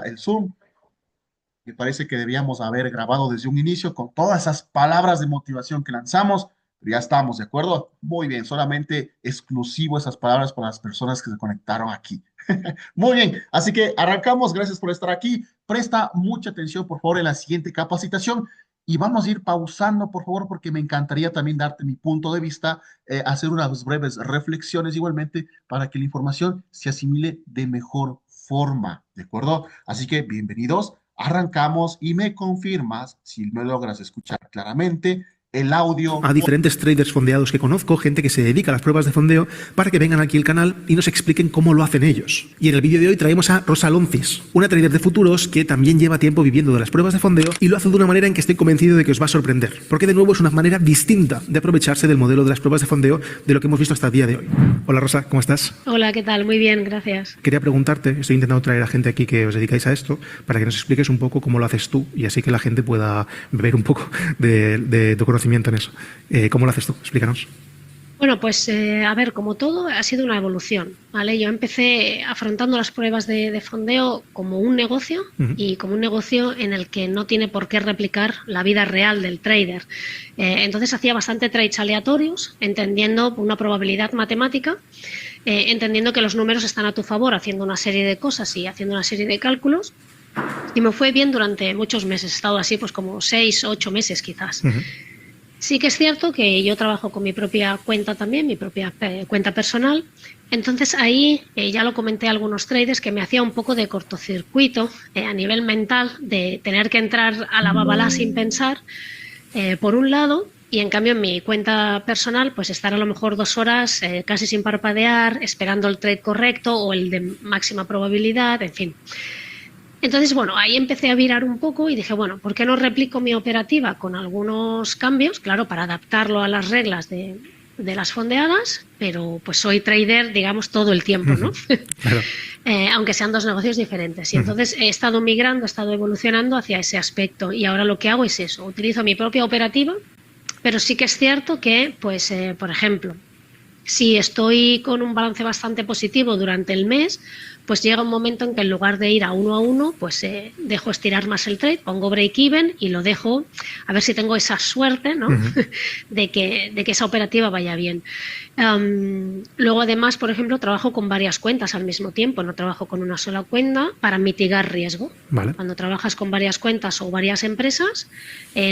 el Zoom. Me parece que debíamos haber grabado desde un inicio con todas esas palabras de motivación que lanzamos, pero ya estamos, ¿de acuerdo? Muy bien, solamente exclusivo esas palabras para las personas que se conectaron aquí. Muy bien, así que arrancamos. Gracias por estar aquí. Presta mucha atención, por favor, en la siguiente capacitación y vamos a ir pausando, por favor, porque me encantaría también darte mi punto de vista, hacer unas breves reflexiones igualmente para que la información se asimile de mejor forma, ¿de acuerdo? Así que bienvenidos. Arrancamos y me confirmas si me logras escuchar claramente el audio. A diferentes traders fondeados que conozco, gente que se dedica a las pruebas de fondeo, para que vengan aquí al canal y nos expliquen cómo lo hacen ellos. Y en el vídeo de hoy traemos a Rosa Loncis, una trader de futuros que también lleva tiempo viviendo de las pruebas de fondeo y lo hace de una manera en que estoy convencido de que os va a sorprender, porque de nuevo es una manera distinta de aprovecharse del modelo de las pruebas de fondeo de lo que hemos visto hasta el día de hoy. Hola Rosa, ¿cómo estás? Hola, ¿qué tal? Muy bien, gracias. Quería preguntarte, estoy intentando traer a gente aquí que os dedicáis a esto, para que nos expliques un poco cómo lo haces tú y así que la gente pueda ver un poco de tu conocimiento en eso. ¿Cómo lo haces tú? Explícanos. Bueno, pues a ver, como todo, ha sido una evolución, ¿vale? Yo empecé afrontando las pruebas de fondeo como un negocio y como un negocio en el que no tiene por qué replicar la vida real del trader. Entonces hacía bastante trades aleatorios, entendiendo una probabilidad matemática, entendiendo que los números están a tu favor, haciendo una serie de cosas y haciendo una serie de cálculos. Y me fue bien durante muchos meses, he estado así pues como 6 o 8 meses quizás. Sí que es cierto que yo trabajo con mi propia cuenta también, mi propia cuenta personal. Entonces ahí ya lo comenté a algunos traders que me hacía un poco de cortocircuito a nivel mental de tener que entrar a la babalá sin pensar, por un lado, y en cambio en mi cuenta personal pues estar a lo mejor 2 horas casi sin parpadear, esperando el trade correcto o el de máxima probabilidad, en fin. Entonces, bueno, ahí empecé a virar un poco y dije, bueno, ¿por qué no replico mi operativa con algunos cambios? Claro, para adaptarlo a las reglas de las fondeadas, pero pues soy trader, digamos, todo el tiempo, ¿no? Claro. Aunque sean dos negocios diferentes. Y entonces he estado migrando, he estado evolucionando hacia ese aspecto y ahora lo que hago es eso, utilizo mi propia operativa, pero sí que es cierto que, pues, por ejemplo, si estoy con un balance bastante positivo durante el mes, pues llega un momento en que en lugar de ir a uno, pues dejo estirar más el trade, pongo break-even y lo dejo a ver si tengo esa suerte, ¿no? de que esa operativa vaya bien. Luego, además, por ejemplo, trabajo con varias cuentas al mismo tiempo, no trabajo con una sola cuenta para mitigar riesgo. Vale. Cuando trabajas con varias cuentas o varias empresas,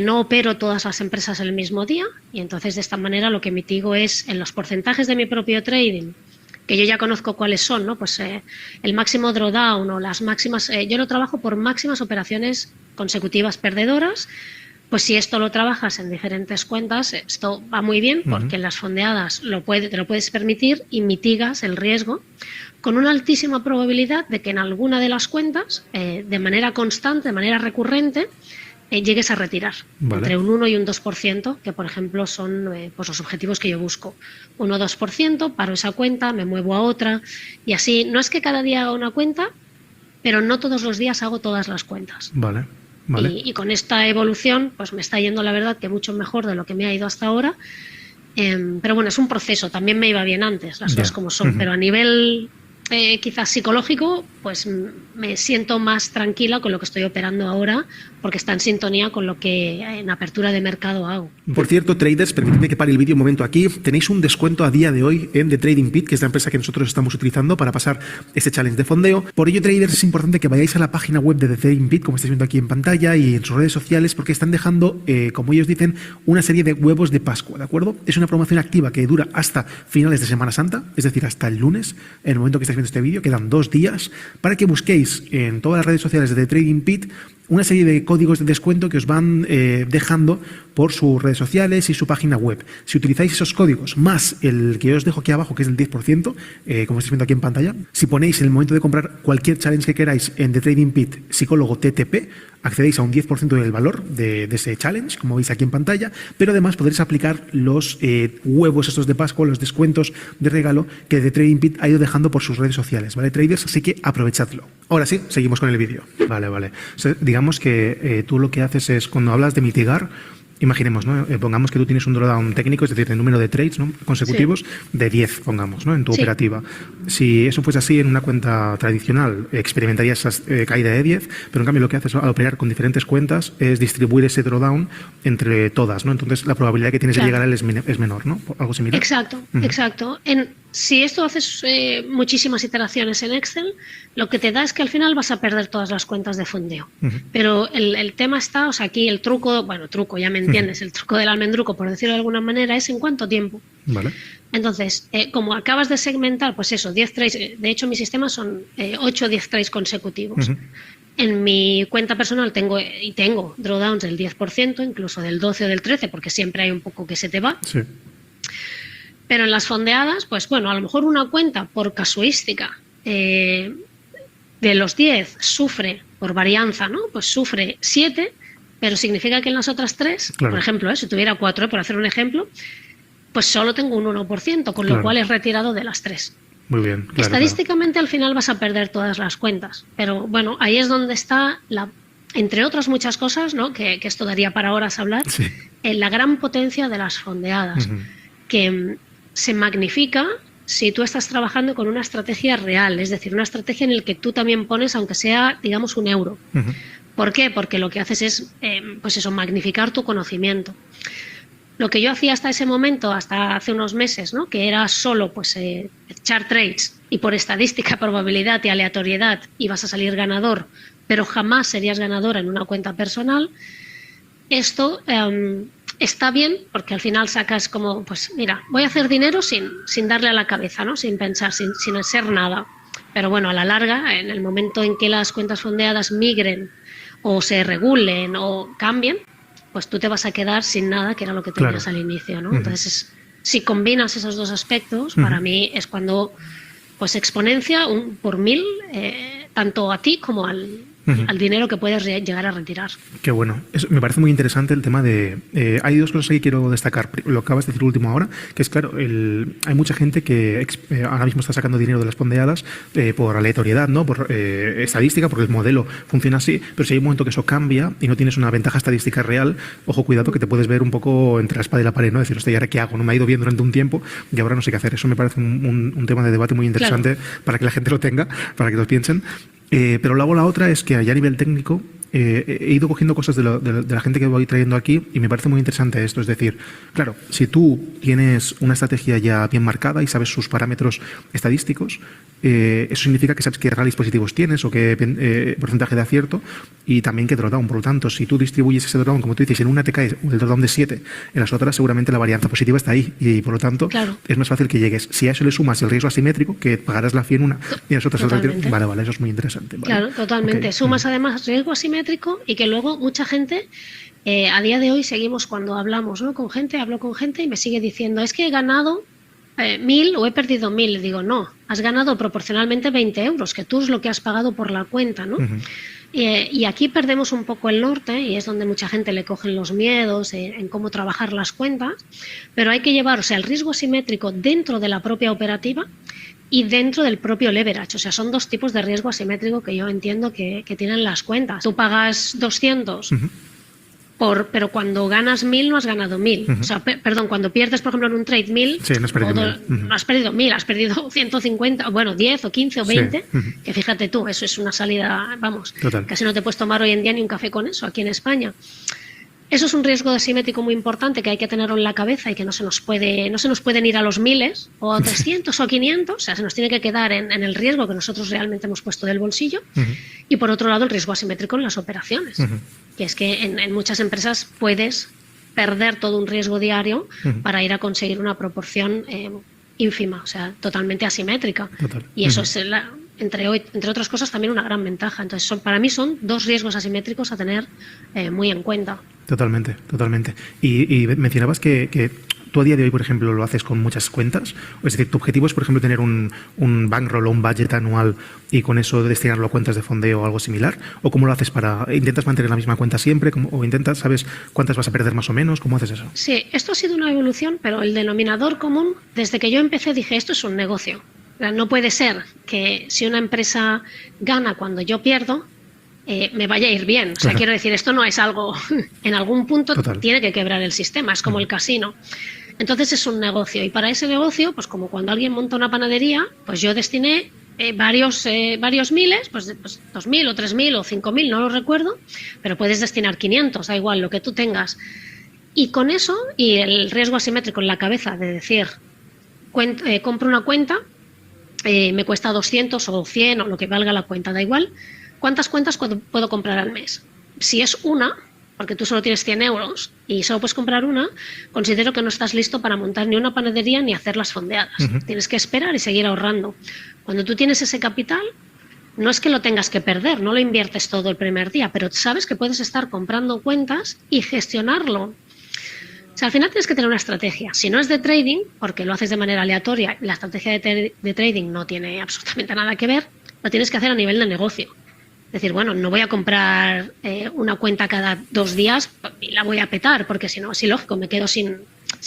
no opero todas las empresas el mismo día y entonces de esta manera lo que mitigo es en los porcentajes de mi propio trading, que yo ya conozco cuáles son, ¿no? Pues el máximo drawdown o las máximas, yo lo trabajo por máximas operaciones consecutivas perdedoras. Pues si esto lo trabajas en diferentes cuentas, esto va muy bien porque en las fondeadas te lo puedes permitir y mitigas el riesgo con una altísima probabilidad de que en alguna de las cuentas, de manera constante, de manera recurrente, llegues a retirar. Vale. Entre un 1 y un 2%, que por ejemplo son pues los objetivos que yo busco. 1 o 2%, paro esa cuenta, me muevo a otra y así. No es que cada día haga una cuenta, pero no todos los días hago todas las cuentas. Vale. Vale. Y con esta evolución pues me está yendo, la verdad, que mucho mejor de lo que me ha ido hasta ahora. Pero bueno, es un proceso, también me iba bien antes, las cosas como son, pero a nivel quizás psicológico, pues me siento más tranquila con lo que estoy operando ahora porque está en sintonía con lo que en apertura de mercado hago. Por cierto, traders, permitidme que pare el vídeo un momento aquí. Tenéis un descuento a día de hoy en The Trading Pit, que es la empresa que nosotros estamos utilizando para pasar este challenge de fondeo. Por ello, traders, es importante que vayáis a la página web de The Trading Pit, como estáis viendo aquí en pantalla, y en sus redes sociales, porque están dejando, como ellos dicen, una serie de huevos de Pascua, ¿de acuerdo? Es una promoción activa que dura hasta finales de Semana Santa, es decir, hasta el lunes, en el momento que estáis viendo este vídeo, quedan 2 días, para que busquéis en todas las redes sociales de The Trading Pit una serie de códigos de descuento que os van dejando por sus redes sociales y su página web. Si utilizáis esos códigos más el que yo os dejo aquí abajo, que es el 10%, como estáis viendo aquí en pantalla, si ponéis en el momento de comprar cualquier challenge que queráis en The Trading Pit psicólogo TTP, accedéis a un 10% del valor de ese challenge, como veis aquí en pantalla, pero además podréis aplicar los huevos estos de Pascua, los descuentos de regalo que The Trading Pit ha ido dejando por sus redes sociales, ¿vale, traders? Así que aprovechadlo. Ahora sí, seguimos con el vídeo. Vale. O sea, digamos que tú lo que haces es, cuando hablas de mitigar, imaginemos, ¿no? Pongamos que tú tienes un drawdown técnico, es decir, el número de trades, ¿no?, consecutivos de 10, pongamos, ¿no?, en tu operativa. Si eso fuese así en una cuenta tradicional, experimentarías esa caída de 10, pero en cambio lo que haces al operar con diferentes cuentas es distribuir ese drawdown entre todas, ¿no? Entonces la probabilidad que tienes de llegar a él es menor, ¿no? Algo similar. Exacto, exacto. Si esto haces muchísimas iteraciones en Excel, lo que te da es que al final vas a perder todas las cuentas de fondeo. Pero el tema está, o sea, aquí el truco, bueno, truco, ya me entiendes, el truco del almendruco, por decirlo de alguna manera, es en cuánto tiempo. Vale. Entonces, como acabas de segmentar, pues eso, 10 trades, de hecho mis sistemas son 8 o 10 trades consecutivos. En mi cuenta personal tengo drawdowns del 10%, incluso del 12 o del 13, porque siempre hay un poco que se te va. Sí. Pero en las fondeadas, pues bueno, a lo mejor una cuenta por casuística de los 10 sufre por varianza, ¿no? Pues sufre 7, pero significa que en las otras 3, por ejemplo, si tuviera 4, por hacer un ejemplo, pues solo tengo un 1%, con lo cual es retirado de las 3. Muy bien. Estadísticamente al final vas a perder todas las cuentas, pero bueno, ahí es donde está entre otras muchas cosas, ¿no?, que esto daría para horas hablar, la gran potencia de las fondeadas, que se magnifica si tú estás trabajando con una estrategia real, es decir, una estrategia en la que tú también pones, aunque sea, digamos, un euro. ¿Por qué? Porque lo que haces es, pues eso, magnificar tu conocimiento. Lo que yo hacía hasta ese momento, hasta hace unos meses, ¿no?, que era solo pues echar trades y por estadística, probabilidad y aleatoriedad ibas a salir ganador, pero jamás serías ganador en una cuenta personal. Esto está bien porque al final sacas como, pues mira, voy a hacer dinero sin darle a la cabeza, ¿no?, sin pensar, sin hacer nada. Pero bueno, a la larga, en el momento en que las cuentas fondeadas migren o se regulen o cambien, pues tú te vas a quedar sin nada, que era lo que tenías al inicio, ¿no? Entonces, si combinas esos dos aspectos, para mí es cuando pues exponencia por 1000 tanto a ti como al dinero que puedes llegar a retirar. Qué bueno. Me parece muy interesante el tema de... hay dos cosas que quiero destacar. Lo acabas de decir último ahora, que es claro, hay mucha gente que ahora mismo está sacando dinero de las fondeadas por aleatoriedad, ¿no?, por estadística, porque el modelo funciona así, pero si hay un momento que eso cambia y no tienes una ventaja estadística real, ojo, cuidado, que te puedes ver un poco entre la espada y la pared, ¿no? Decir, hostia, ¿y ahora qué hago? No me ha ido bien durante un tiempo y ahora no sé qué hacer. Eso me parece un tema de debate muy interesante para que la gente lo tenga, para que lo piensen. Pero luego la otra es que ya a nivel técnico he ido cogiendo cosas de la gente que voy trayendo aquí y me parece muy interesante esto. Es decir, claro, si tú tienes una estrategia ya bien marcada y sabes sus parámetros estadísticos, eso significa que sabes qué rallies positivos tienes o qué porcentaje de acierto y también qué drawdown. Por lo tanto, si tú distribuyes ese drawdown, como tú dices, en una te cae el drawdown de 7, en las otras seguramente la varianza positiva está ahí y por lo tanto es más fácil que llegues. Si a eso le sumas el riesgo asimétrico, que pagarás la FI en una y en las otras el retiro. Vale, eso es muy interesante. Vale. Claro, totalmente. Sumas además riesgo asimétrico y que luego mucha gente, a día de hoy seguimos cuando hablamos, ¿no?, con gente, hablo con gente y me sigue diciendo, es que he ganado 1000 o he perdido 1000. Le digo, no, has ganado proporcionalmente 20 euros, que tú es lo que has pagado por la cuenta, ¿no? Y aquí perdemos un poco el norte y es donde mucha gente le cogen los miedos en cómo trabajar las cuentas, pero hay que llevar, o sea, el riesgo asimétrico dentro de la propia operativa y dentro del propio leverage. O sea, son dos tipos de riesgo asimétrico que yo entiendo que tienen las cuentas. Tú pagas 200 pero cuando ganas 1000 no has ganado 1000. O sea, perdón, cuando pierdes, por ejemplo, en un trade 1000, no has perdido 1000. No has perdido 1000, has perdido 150, bueno, 10 o 15 o 20, que fíjate tú, eso es una salida, vamos, casi no te puedes tomar hoy en día ni un café con eso aquí en España. Eso es un riesgo asimétrico muy importante que hay que tenerlo en la cabeza y que no se nos pueden ir a los miles o a 300 o 500, o sea, se nos tiene que quedar en el riesgo que nosotros realmente hemos puesto del bolsillo. Y por otro lado, el riesgo asimétrico en las operaciones, que es que en muchas empresas puedes perder todo un riesgo diario para ir a conseguir una proporción ínfima, o sea, totalmente asimétrica. Y eso es entre otras cosas también una gran ventaja. Entonces, para mí son dos riesgos asimétricos a tener muy en cuenta. Totalmente. Y mencionabas que tú a día de hoy, por ejemplo, lo haces con muchas cuentas. Es decir, tu objetivo es, por ejemplo, tener un bankroll o un budget anual y con eso destinarlo a cuentas de fondeo o algo similar. ¿O cómo lo haces intentas mantener la misma cuenta siempre? ¿O sabes cuántas vas a perder más o menos? ¿Cómo haces eso? Sí, esto ha sido una evolución, pero el denominador común, desde que yo empecé dije, esto es un negocio. No puede ser que si una empresa gana cuando yo pierdo, me vaya a ir bien. O sea, quiero decir, esto no es algo, en algún punto tiene que quebrar el sistema, es como el casino. Entonces es un negocio, y para ese negocio, pues como cuando alguien monta una panadería, pues yo destiné varios miles, pues 2.000 o 3.000 o 5.000, no lo recuerdo, pero puedes destinar 500, da igual, lo que tú tengas. Y con eso, y el riesgo asimétrico en la cabeza de decir, compro una cuenta, me cuesta 200 o 100 o lo que valga la cuenta, da igual. ¿Cuántas cuentas puedo comprar al mes? Si es una, porque tú solo tienes 100 euros y solo puedes comprar una, considero que no estás listo para montar ni una panadería ni hacer las fondeadas. Tienes que esperar y seguir ahorrando. Cuando tú tienes ese capital, no es que lo tengas que perder, no lo inviertes todo el primer día, pero sabes que puedes estar comprando cuentas y gestionarlo. O sea, al final tienes que tener una estrategia. Si no es de trading, porque lo haces de manera aleatoria, la estrategia de trading no tiene absolutamente nada que ver, lo tienes que hacer a nivel de negocio. Es decir, bueno, no voy a comprar una cuenta cada 2 días y la voy a petar, porque si no, es ilógico, me quedo sin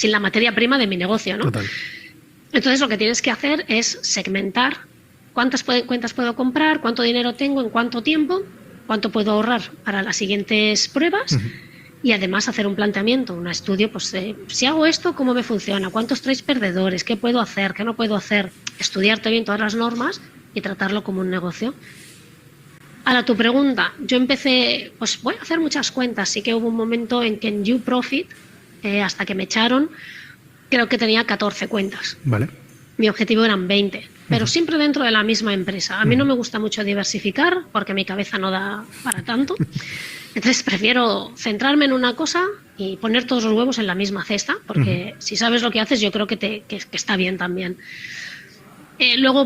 la materia prima de mi negocio, ¿no? Total. Entonces lo que tienes que hacer es segmentar cuántas cuentas puedo comprar, cuánto dinero tengo, en cuánto tiempo, cuánto puedo ahorrar para las siguientes pruebas, y además hacer un planteamiento, un estudio, pues si hago esto, ¿cómo me funciona? ¿Cuántos trades perdedores? ¿Qué puedo hacer? ¿Qué no puedo hacer? Estudiarte bien todas las normas y tratarlo como un negocio. Ahora, tu pregunta, yo empecé, pues voy a hacer muchas cuentas. Sí que hubo un momento en que en YouProfit, hasta que me echaron, creo que tenía 14 cuentas. Vale. Mi objetivo eran 20, pero siempre dentro de la misma empresa. A mí no me gusta mucho diversificar porque mi cabeza no da para tanto. Entonces prefiero centrarme en una cosa y poner todos los huevos en la misma cesta, porque si sabes lo que haces, yo creo que está bien también. Luego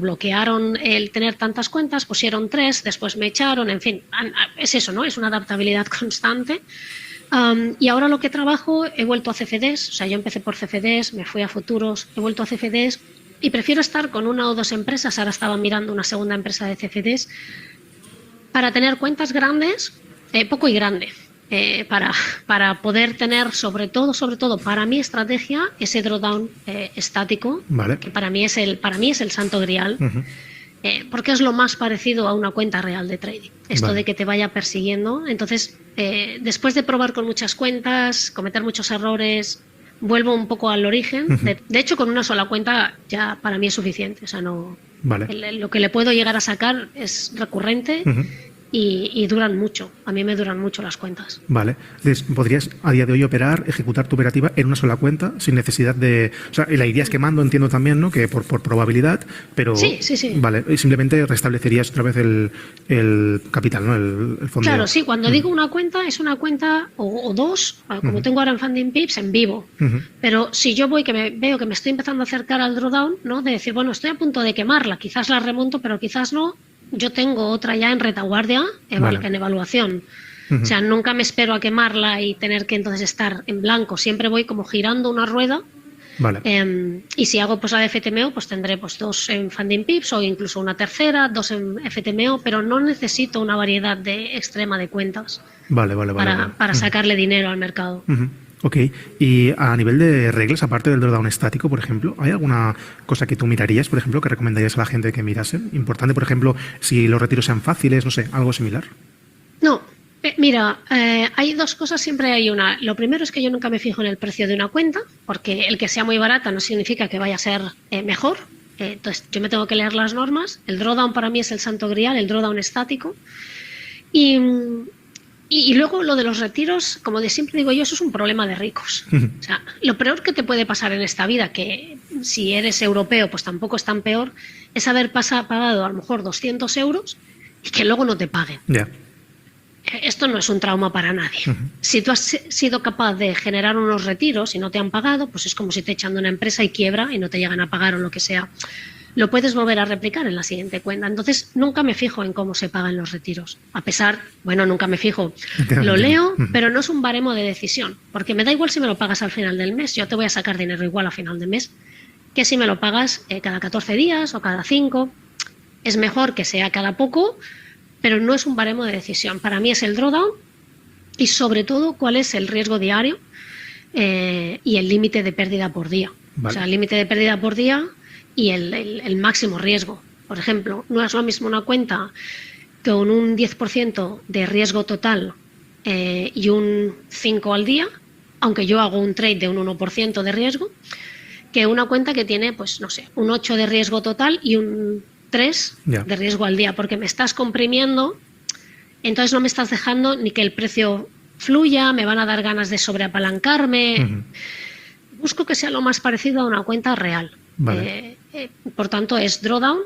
bloquearon el tener tantas cuentas, pusieron 3, después me echaron, en fin, es eso, ¿no? Es una adaptabilidad constante. Y ahora lo que trabajo, he vuelto a CFDs, o sea, yo empecé por CFDs, me fui a futuros, he vuelto a CFDs y prefiero estar con 1 o 2 empresas, ahora estaba mirando una segunda empresa de CFDs, para tener cuentas grandes, poco y grande. Para poder tener, sobre todo para mi estrategia, ese drawdown estático, vale, que para mí es el santo grial, porque es lo más parecido a una cuenta real de trading, esto vale, de que te vaya persiguiendo. Entonces, después de probar con muchas cuentas, cometer muchos errores, vuelvo un poco al origen. De hecho, con una sola cuenta ya para mí es suficiente, o sea, no, vale, lo que le puedo llegar a sacar es recurrente. Y duran mucho. A mí me duran mucho las cuentas. Vale. Entonces, ¿podrías a día de hoy ejecutar tu operativa en una sola cuenta sin necesidad de... O sea, la irías quemando, entiendo también, ¿no? Que por probabilidad, pero... Sí. Vale, y simplemente restablecerías otra vez el capital, ¿no? El fondeo. Claro, sí. Cuando digo una cuenta, es una cuenta o 2, como tengo ahora en Funding Pips, en vivo. Pero si yo voy, veo que me estoy empezando a acercar al drawdown, ¿no? De decir, bueno, estoy a punto de quemarla, quizás la remonto, pero quizás no. Yo tengo otra ya en retaguardia, en evaluación. O sea, nunca me espero a quemarla y tener que entonces estar en blanco. Siempre voy como girando una rueda. Vale. Y si hago pues la de FTMO, pues tendré pues 2 en Funding Pips o incluso una tercera, 2 en FTMO, pero no necesito una variedad extrema de cuentas para sacarle dinero al mercado. Ok, y a nivel de reglas, aparte del drawdown estático, por ejemplo, ¿hay alguna cosa que tú mirarías, por ejemplo, que recomendarías a la gente que mirase? Importante, por ejemplo, si los retiros sean fáciles, no sé, algo similar. No, mira, hay 2 cosas, siempre hay una. Lo primero es que yo nunca me fijo en el precio de una cuenta, porque el que sea muy barata no significa que vaya a ser mejor. Entonces, yo me tengo que leer las normas. El drawdown para mí es el santo grial, el drawdown estático. Y luego lo de los retiros, como de siempre digo yo, eso es un problema de ricos. O sea, lo peor que te puede pasar en esta vida, que si eres europeo pues tampoco es tan peor, es haber pagado a lo mejor 200 euros y que luego no te paguen. Esto no es un trauma para nadie. Si tú has sido capaz de generar unos retiros y no te han pagado, pues es como si te echan de una empresa y quiebra y no te llegan a pagar o lo que sea. Lo puedes volver a replicar en la siguiente cuenta. Entonces, nunca me fijo en cómo se pagan los retiros. A pesar, nunca me fijo. Lo leo, pero no es un baremo de decisión. Porque me da igual si me lo pagas al final del mes. Yo te voy a sacar dinero igual al final del mes que si me lo pagas cada 14 días o cada 5. Es mejor que sea cada poco, pero no es un baremo de decisión. Para mí es el drawdown y, sobre todo, cuál es el riesgo diario y el límite de pérdida por día. O sea, el límite de pérdida por día y el máximo riesgo. Por ejemplo, no es lo mismo una cuenta con un 10% de riesgo total y un 5 al día, aunque yo hago un trade de un 1% de riesgo, que una cuenta que tiene, pues no sé, un 8 de riesgo total y un 3 de riesgo al día, porque me estás comprimiendo, entonces no me estás dejando ni que el precio fluya, me van a dar ganas de sobreapalancarme. Busco que sea lo más parecido a una cuenta real. Vale. Por tanto, es drawdown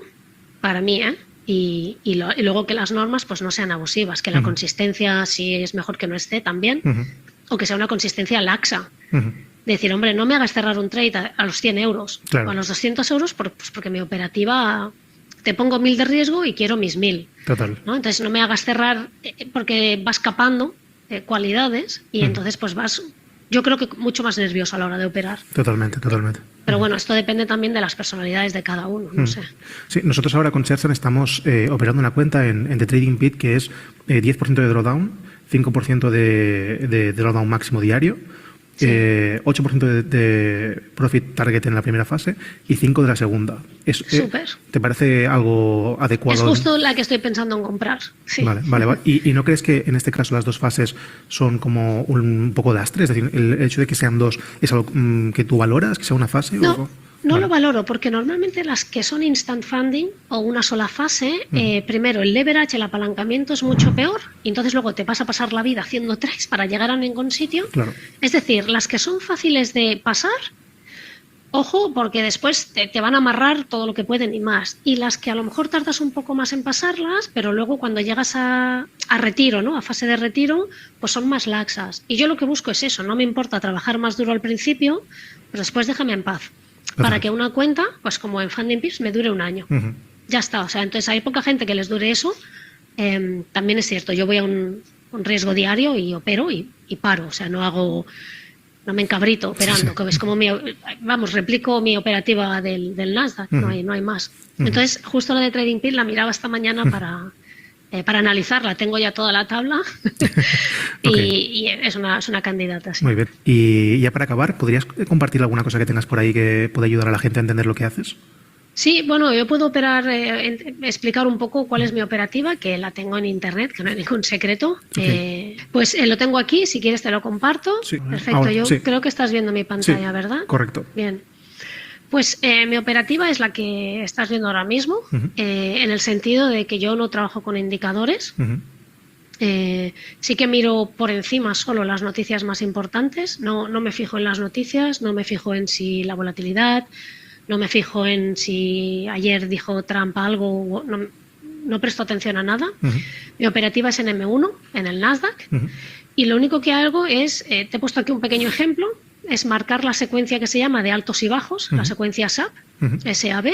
para mí, y luego que las normas pues no sean abusivas, que la consistencia, si es mejor que no esté, también, o que sea una consistencia laxa. Decir, hombre, no me hagas cerrar un trade a los 100 euros o a los 200 euros pues porque mi operativa, te pongo 1000 de riesgo y quiero mis 1000. Total. ¿No? Entonces no me hagas cerrar porque vas capando cualidades y entonces pues vas, yo creo que mucho más nervioso a la hora de operar. Totalmente. Pero bueno, esto depende también de las personalidades de cada uno, no sé. Sí, nosotros ahora con Shersan estamos operando una cuenta en The Trading Pit que es 10% de drawdown, 5% de drawdown máximo diario, 8% de profit target en la primera fase y 5% de la segunda. Súper. ¿Te parece algo adecuado? Es justo la que estoy pensando en comprar. Sí. Vale. ¿Y no crees que en este caso las dos fases son como un poco de astre? Es decir, el hecho de que sean dos, ¿es algo que tú valoras, que sea una fase? No lo valoro, porque normalmente las que son instant funding o una sola fase, primero el leverage, el apalancamiento es mucho peor, y entonces luego te vas a pasar la vida haciendo trades para llegar a ningún sitio. Claro. Es decir, las que son fáciles de pasar, ojo, porque después te van a amarrar todo lo que pueden y más. Y las que a lo mejor tardas un poco más en pasarlas, pero luego cuando llegas a retiro, ¿no? A fase de retiro, pues son más laxas. Y yo lo que busco es eso, no me importa trabajar más duro al principio, pero después déjame en paz. Para que una cuenta, pues como en Funding Pips, me dure un año. Ya está. O sea, entonces hay poca gente que les dure eso. También es cierto, yo voy a un riesgo diario y opero y paro. O sea, no me encabrito operando. Que es como replico mi operativa del Nasdaq. No hay más. Entonces, justo la de Trading Pit la miraba esta mañana para analizarla. Tengo ya toda la tabla y es una candidata. Sí. Muy bien. Y ya para acabar, ¿podrías compartir alguna cosa que tengas por ahí que pueda ayudar a la gente a entender lo que haces? Sí, bueno, yo puedo explicar un poco cuál es mi operativa, que la tengo en internet, que no hay ningún secreto. Okay. Pues lo tengo aquí, si quieres te lo comparto. Sí. Perfecto, ahora, yo creo que estás viendo mi pantalla, ¿verdad? Correcto. Bien. Pues mi operativa es la que estás viendo ahora mismo, en el sentido de que yo no trabajo con indicadores. Sí que miro por encima solo las noticias más importantes, no me fijo en las noticias, no me fijo en si la volatilidad, no me fijo en si ayer dijo Trump algo, no presto atención a nada. Mi operativa es en M1, en el Nasdaq, y lo único que hago es, te he puesto aquí un pequeño ejemplo, es marcar la secuencia que se llama de altos y bajos, la secuencia SAP, SAB,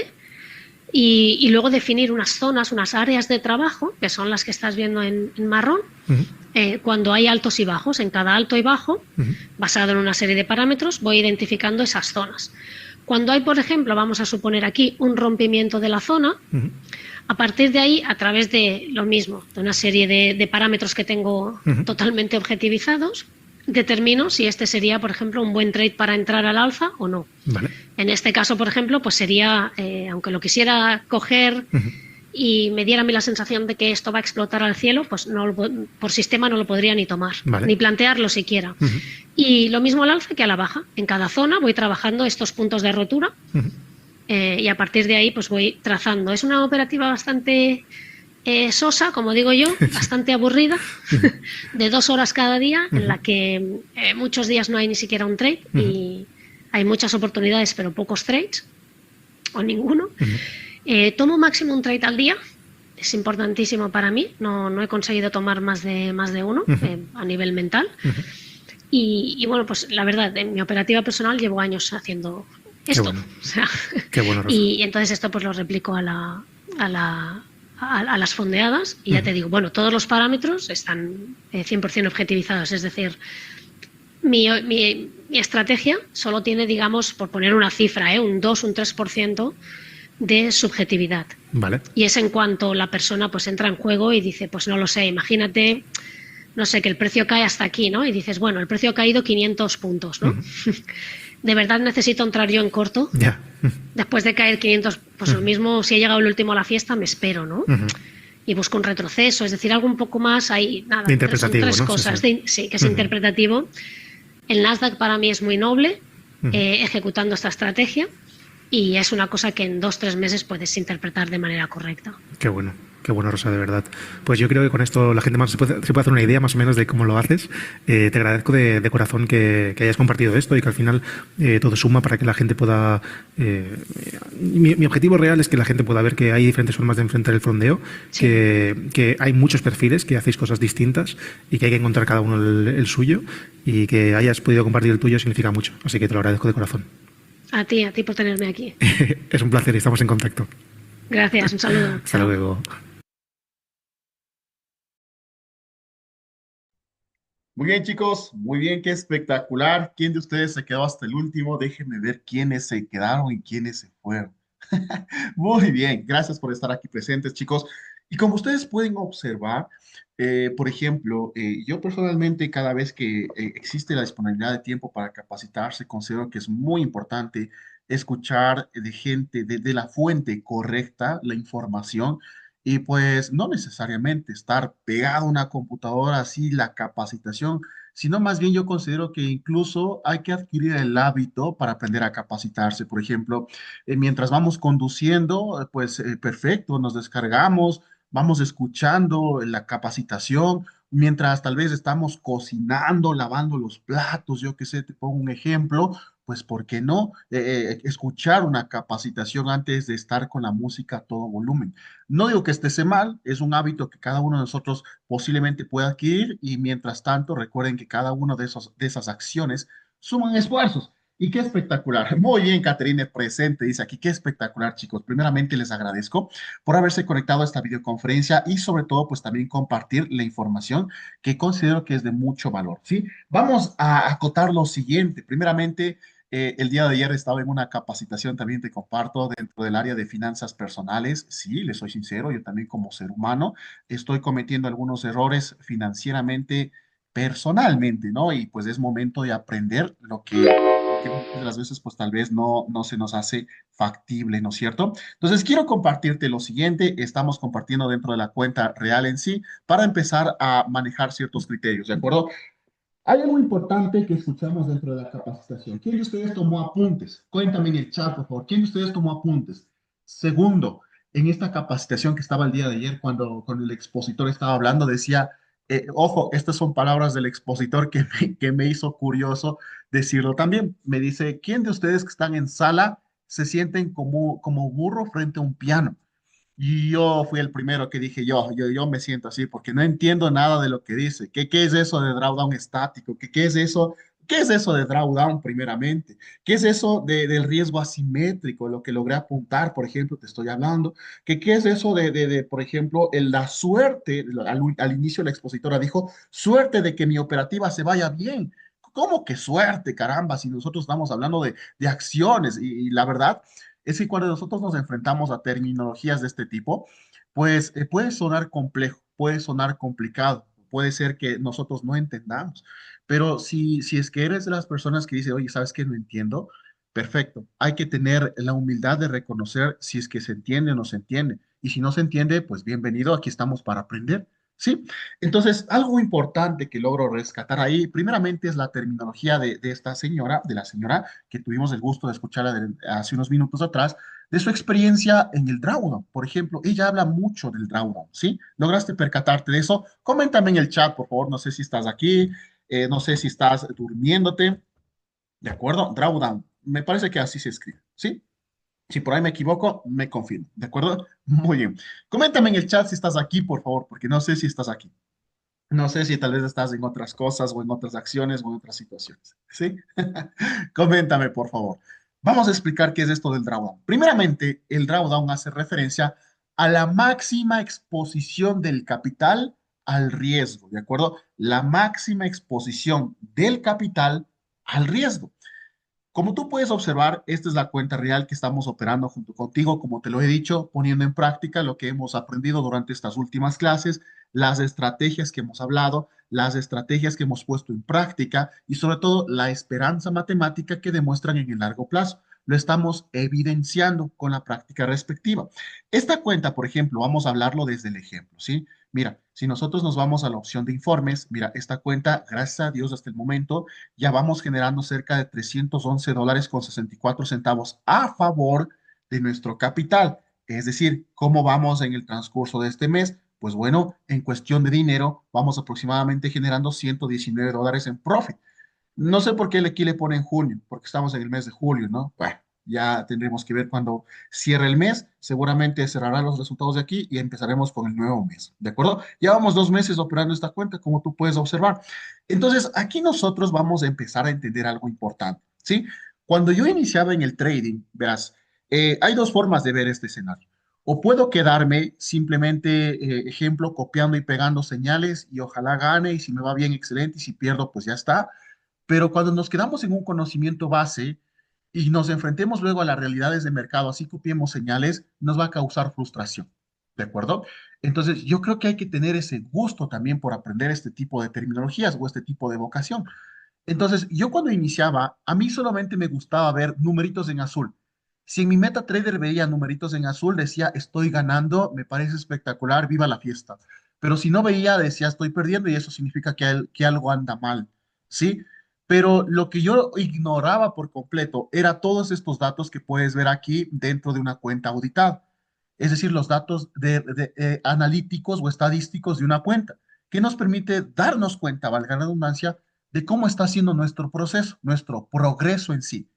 y luego definir unas zonas, unas áreas de trabajo, que son las que estás viendo en marrón, cuando hay altos y bajos. En cada alto y bajo, basado en una serie de parámetros, voy identificando esas zonas. Cuando hay, por ejemplo, vamos a suponer aquí un rompimiento de la zona, a partir de ahí, a través de lo mismo, de una serie de parámetros que tengo totalmente objetivizados, determino si este sería, por ejemplo, un buen trade para entrar al alza o no. Vale. En este caso, por ejemplo, pues sería, aunque lo quisiera coger y me diera a mí la sensación de que esto va a explotar al cielo, pues por sistema no lo podría ni tomar, ni plantearlo siquiera. Y lo mismo al alza que a la baja. En cada zona voy trabajando estos puntos de rotura y a partir de ahí pues voy trazando. Es una operativa bastante sosa, como digo yo, bastante aburrida, de 2 horas cada día, en la que muchos días no hay ni siquiera un trade y hay muchas oportunidades pero pocos trades o ninguno. Tomo máximo un trade al día, es importantísimo para mí, no he conseguido tomar más de uno a nivel mental. Y bueno, pues la verdad, en mi operativa personal llevo años haciendo esto. Qué bueno. O sea, qué bueno. Y entonces esto pues lo replico a las fondeadas y ya te digo, bueno, todos los parámetros están 100% objetivizados, es decir, mi estrategia solo tiene, digamos, por poner una cifra, un 2, un 3% de subjetividad. Vale. Y es en cuanto la persona pues entra en juego y dice, pues no lo sé, imagínate, no sé, que el precio cae hasta aquí, ¿no? Y dices, bueno, el precio ha caído 500 puntos, ¿no? ¿De verdad necesito entrar yo en corto? Ya. Después de caer 500, pues lo mismo, si he llegado el último a la fiesta, me espero, ¿no? y busco un retroceso, es decir, algo un poco más ahí, nada, De son interpretativo, tres ¿no? cosas, Sí, sí. sí, que es interpretativo. El Nasdaq para mí es muy noble, ejecutando esta estrategia, y es una cosa que en 2 o 3 meses puedes interpretar de manera correcta. Qué bueno, Rosa, de verdad. Pues yo creo que con esto la gente más se puede hacer una idea más o menos de cómo lo haces. Te agradezco de corazón que hayas compartido esto y que al final todo suma para que la gente pueda... mi objetivo real es que la gente pueda ver que hay diferentes formas de enfrentar el fondeo, Sí. que hay muchos perfiles, que hacéis cosas distintas y que hay que encontrar cada uno el suyo, y que hayas podido compartir el tuyo significa mucho. Así que te lo agradezco de corazón. A ti por tenerme aquí. Es un placer y estamos en contacto. Gracias, un saludo. Hasta luego. Muy bien, chicos, muy bien, qué espectacular. ¿Quién de ustedes se quedó hasta el último? Déjenme ver quiénes se quedaron y quiénes se fueron. Muy bien, gracias por estar aquí presentes, chicos. Y como ustedes pueden observar, por ejemplo, yo personalmente cada vez que existe la disponibilidad de tiempo para capacitarse, considero que es muy importante escuchar de gente, de la fuente correcta, la información. Y pues no necesariamente estar pegado a una computadora así, la capacitación, sino más bien yo considero que incluso hay que adquirir el hábito para aprender a capacitarse. Por ejemplo, mientras vamos conduciendo, pues perfecto, nos descargamos, vamos escuchando la capacitación, mientras tal vez estamos cocinando, lavando los platos, yo qué sé, te pongo un ejemplo, pues ¿por qué no escuchar una capacitación antes de estar con la música a todo volumen? No digo que esté mal, es un hábito que cada uno de nosotros posiblemente pueda adquirir, y mientras tanto recuerden que cada una de esas acciones suman esfuerzos. Y qué espectacular. Muy bien, Caterine, presente, dice aquí. Qué espectacular, chicos. Primeramente, les agradezco por haberse conectado a esta videoconferencia y sobre todo, pues también compartir la información que considero que es de mucho valor, ¿sí? Vamos a acotar lo siguiente. Primeramente, el día de ayer estaba en una capacitación, también te comparto, dentro del área de finanzas personales. Sí, les soy sincero, yo también como ser humano estoy cometiendo algunos errores financieramente, personalmente, ¿no? Y pues es momento de aprender lo que muchas de las veces pues tal vez no se nos hace factible, ¿no es cierto? Entonces quiero compartirte lo siguiente, estamos compartiendo dentro de la cuenta real en sí para empezar a manejar ciertos criterios, ¿de acuerdo? Hay algo importante que escuchamos dentro de la capacitación. ¿Quién de ustedes tomó apuntes? Cuéntame en el chat, por favor. ¿Quién de ustedes tomó apuntes? Segundo, en esta capacitación que estaba el día de ayer, cuando el expositor estaba hablando, decía, ojo, estas son palabras del expositor que me hizo curioso decirlo también. Me dice, ¿quién de ustedes que están en sala se sienten como burro frente a un piano? Y yo fui el primero que dije, yo me siento así porque no entiendo nada de lo que dice. ¿Qué es eso de drawdown estático? ¿Qué es eso? ¿Qué es eso de drawdown primeramente? ¿Qué es eso del riesgo asimétrico? Lo que logré apuntar, por ejemplo, te estoy hablando. ¿Qué es eso por ejemplo, la suerte? Al inicio la expositora dijo, suerte de que mi operativa se vaya bien. ¿Cómo que suerte, caramba? Si nosotros estamos hablando de acciones y la verdad es que cuando nosotros nos enfrentamos a terminologías de este tipo, pues puede sonar complejo, puede sonar complicado, puede ser que nosotros no entendamos, pero si es que eres de las personas que dice, oye, ¿sabes qué? No entiendo, perfecto. Hay que tener la humildad de reconocer si es que se entiende o no se entiende. Y si no se entiende, pues bienvenido, aquí estamos para aprender. Sí, entonces algo importante que logro rescatar ahí, primeramente es la terminología de esta señora, de la señora que tuvimos el gusto de escucharla hace unos minutos atrás, de su experiencia en el drawdown. Por ejemplo, ella habla mucho del drawdown, ¿sí? ¿Lograste percatarte de eso? Coméntame en el chat, por favor. No sé si estás aquí, no sé si estás durmiéndote, ¿de acuerdo? Drawdown. Me parece que así se escribe, ¿sí? Si por ahí me equivoco, me confirmo, ¿de acuerdo? Muy bien. Coméntame en el chat si estás aquí, por favor, porque no sé si estás aquí. No sé si tal vez estás en otras cosas o en otras acciones o en otras situaciones, ¿sí? Coméntame, por favor. Vamos a explicar qué es esto del drawdown. Primeramente, el drawdown hace referencia a la máxima exposición del capital al riesgo, ¿de acuerdo? La máxima exposición del capital al riesgo. Como tú puedes observar, esta es la cuenta real que estamos operando junto contigo, como te lo he dicho, poniendo en práctica lo que hemos aprendido durante estas últimas clases, las estrategias que hemos hablado, las estrategias que hemos puesto en práctica y sobre todo la esperanza matemática que demuestran en el largo plazo. lo estamos evidenciando con la práctica respectiva. Esta cuenta, por ejemplo, vamos a hablarlo desde el ejemplo, ¿sí? Mira, si nosotros nos vamos a la opción de informes, mira, esta cuenta, gracias a Dios, hasta el momento, ya vamos generando cerca de $311.64 a favor de nuestro capital. Es decir, ¿cómo vamos en el transcurso de este mes? Pues bueno, en cuestión de dinero, vamos aproximadamente generando $119 en profit. No sé por qué aquí le ponen junio, porque estamos en el mes de julio, ¿no? Bueno, ya tendremos que ver cuando cierre el mes. Seguramente cerrarán los resultados de aquí y empezaremos con el nuevo mes, ¿de acuerdo? Ya vamos 2 meses operando esta cuenta, como tú puedes observar. Entonces, aquí nosotros vamos a empezar a entender algo importante, ¿sí? Cuando yo iniciaba en el trading, verás, hay dos formas de ver este escenario. O puedo quedarme simplemente, ejemplo, copiando y pegando señales y ojalá gane y si me va bien, excelente, y si pierdo, pues ya está, pero cuando nos quedamos en un conocimiento base y nos enfrentemos luego a las realidades de mercado, así copiemos señales, nos va a causar frustración. ¿De acuerdo? Entonces, yo creo que hay que tener ese gusto también por aprender este tipo de terminologías o este tipo de vocación. Entonces, yo cuando iniciaba, a mí solamente me gustaba ver numeritos en azul. Si en mi MetaTrader veía numeritos en azul, decía, estoy ganando, me parece espectacular, viva la fiesta. Pero si no veía, decía, estoy perdiendo y eso significa que algo anda mal, ¿sí? Pero lo que yo ignoraba por completo era todos estos datos que puedes ver aquí dentro de una cuenta auditada. Es decir, los datos analíticos o estadísticos de una cuenta, que nos permite darnos cuenta, valga la redundancia, de cómo está siendo nuestro proceso, nuestro progreso en sí.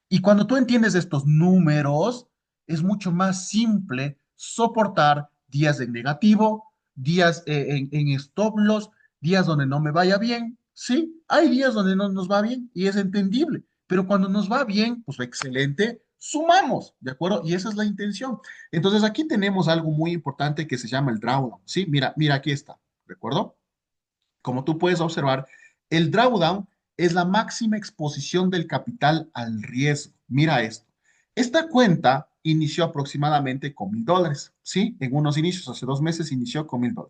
Y cuando tú entiendes estos números, es mucho más simple soportar días en negativo, días en stop loss, días donde no me vaya bien. Sí, hay días donde no nos va bien y es entendible, pero cuando nos va bien, pues excelente, sumamos, ¿de acuerdo? Y esa es la intención. Entonces aquí tenemos algo muy importante que se llama el drawdown, ¿sí? Mira, mira, aquí está, ¿de acuerdo? Como tú puedes observar, el drawdown es la máxima exposición del capital al riesgo. Mira esto. Esta cuenta inició aproximadamente con $1,000, ¿sí? En unos inicios, hace 2 meses inició con $1,000.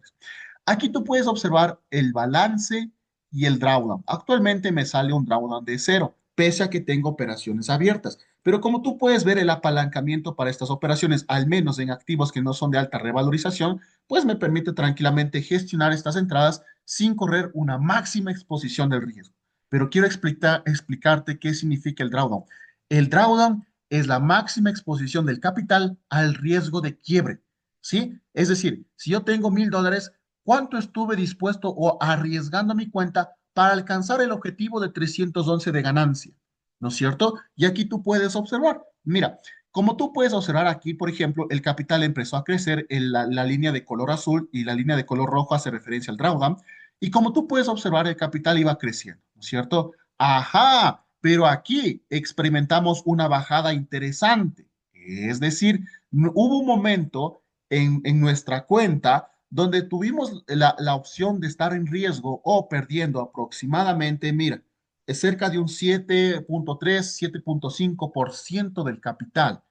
Aquí tú puedes observar el balance y el drawdown. Actualmente me sale un drawdown de cero, pese a que tengo operaciones abiertas. Pero como tú puedes ver, el apalancamiento para estas operaciones, al menos en activos que no son de alta revalorización, pues me permite tranquilamente gestionar estas entradas sin correr una máxima exposición del riesgo. Pero quiero explicarte qué significa el drawdown. El drawdown es la máxima exposición del capital al riesgo de quiebre, ¿sí? Es decir, si yo tengo $1,000, ¿cuánto estuve dispuesto o arriesgando mi cuenta para alcanzar el objetivo de 311 de ganancia? ¿No es cierto? Y aquí tú puedes observar, mira, como tú puedes observar aquí, por ejemplo, el capital empezó a crecer en la línea de color azul y la línea de color rojo hace referencia al drawdown. Y como tú puedes observar, el capital iba creciendo, ¿no es cierto? Ajá, pero aquí experimentamos una bajada interesante. Es decir, hubo un momento en nuestra cuenta donde tuvimos la opción de estar en riesgo o perdiendo aproximadamente, mira, es cerca de un 7.3, 7.5% del capital.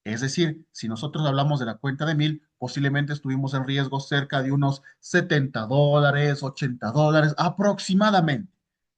Es decir, si nosotros hablamos de la cuenta de 1,000, posiblemente estuvimos en riesgo cerca de unos $70, $80 aproximadamente,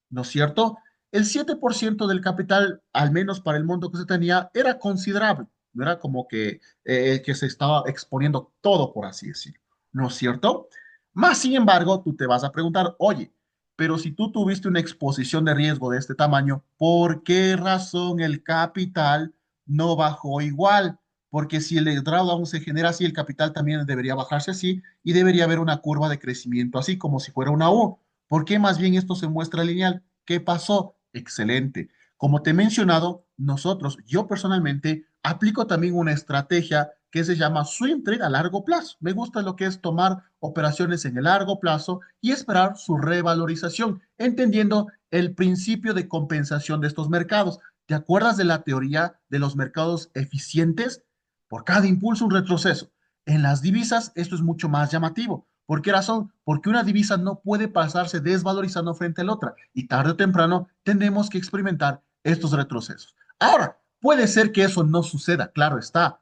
¿no es cierto? El 7% del capital, al menos para el monto que se tenía, era considerable. No era como que se estaba exponiendo todo, por así decirlo, ¿no es cierto? Más sin embargo, tú te vas a preguntar, oye, pero si tú tuviste una exposición de riesgo de este tamaño, ¿por qué razón el capital no bajó igual? Porque si el drawdown se genera así, el capital también debería bajarse así y debería haber una curva de crecimiento así, como si fuera una U. ¿Por qué más bien esto se muestra lineal? ¿Qué pasó? Excelente. Como te he mencionado, nosotros, yo personalmente, aplico también una estrategia que se llama swing trade a largo plazo. Me gusta lo que es tomar operaciones en el largo plazo y esperar su revalorización, entendiendo el principio de compensación de estos mercados. ¿Te acuerdas de la teoría de los mercados eficientes? Por cada impulso, un retroceso. En las divisas, esto es mucho más llamativo. ¿Por qué razón? Porque una divisa no puede pasarse desvalorizando frente a la otra y tarde o temprano tenemos que experimentar estos retrocesos. Ahora, puede ser que eso no suceda, claro está.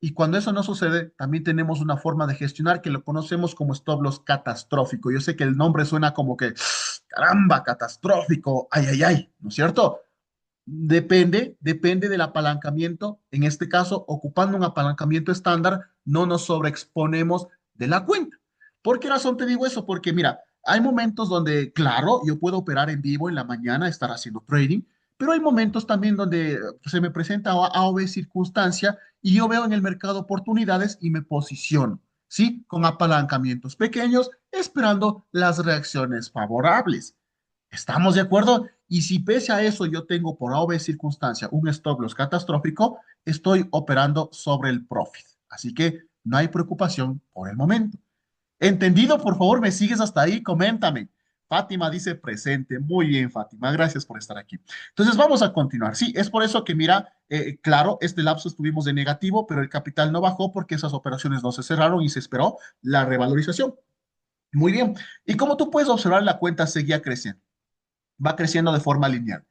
Y cuando eso no sucede, también tenemos una forma de gestionar que lo conocemos como stop loss catastrófico. Yo sé que el nombre suena como que, caramba, catastrófico, ay, ay, ay, ¿no es cierto? Depende del apalancamiento. En este caso, ocupando un apalancamiento estándar, no nos sobreexponemos de la cuenta. ¿Por qué razón te digo eso? Porque mira, hay momentos donde, claro, yo puedo operar en vivo en la mañana, estar haciendo trading, pero hay momentos también donde se me presenta A o B circunstancia y yo veo en el mercado oportunidades y me posiciono, ¿sí? Con apalancamientos pequeños, esperando las reacciones favorables. ¿Estamos de acuerdo? Y si pese a eso yo tengo por A o B circunstancia un stop loss catastrófico, estoy operando sobre el profit. Así que no hay preocupación por el momento. ¿Entendido? Por favor, ¿me sigues hasta ahí? Coméntame. Fátima dice presente. Muy bien, Fátima. Gracias por estar aquí. Entonces vamos a continuar. Sí, es por eso que mira, claro, este lapso estuvimos de negativo, pero el capital no bajó porque esas operaciones no se cerraron y se esperó la revalorización. Muy bien. Y como tú puedes observar, la cuenta seguía creciendo, va creciendo de forma lineal.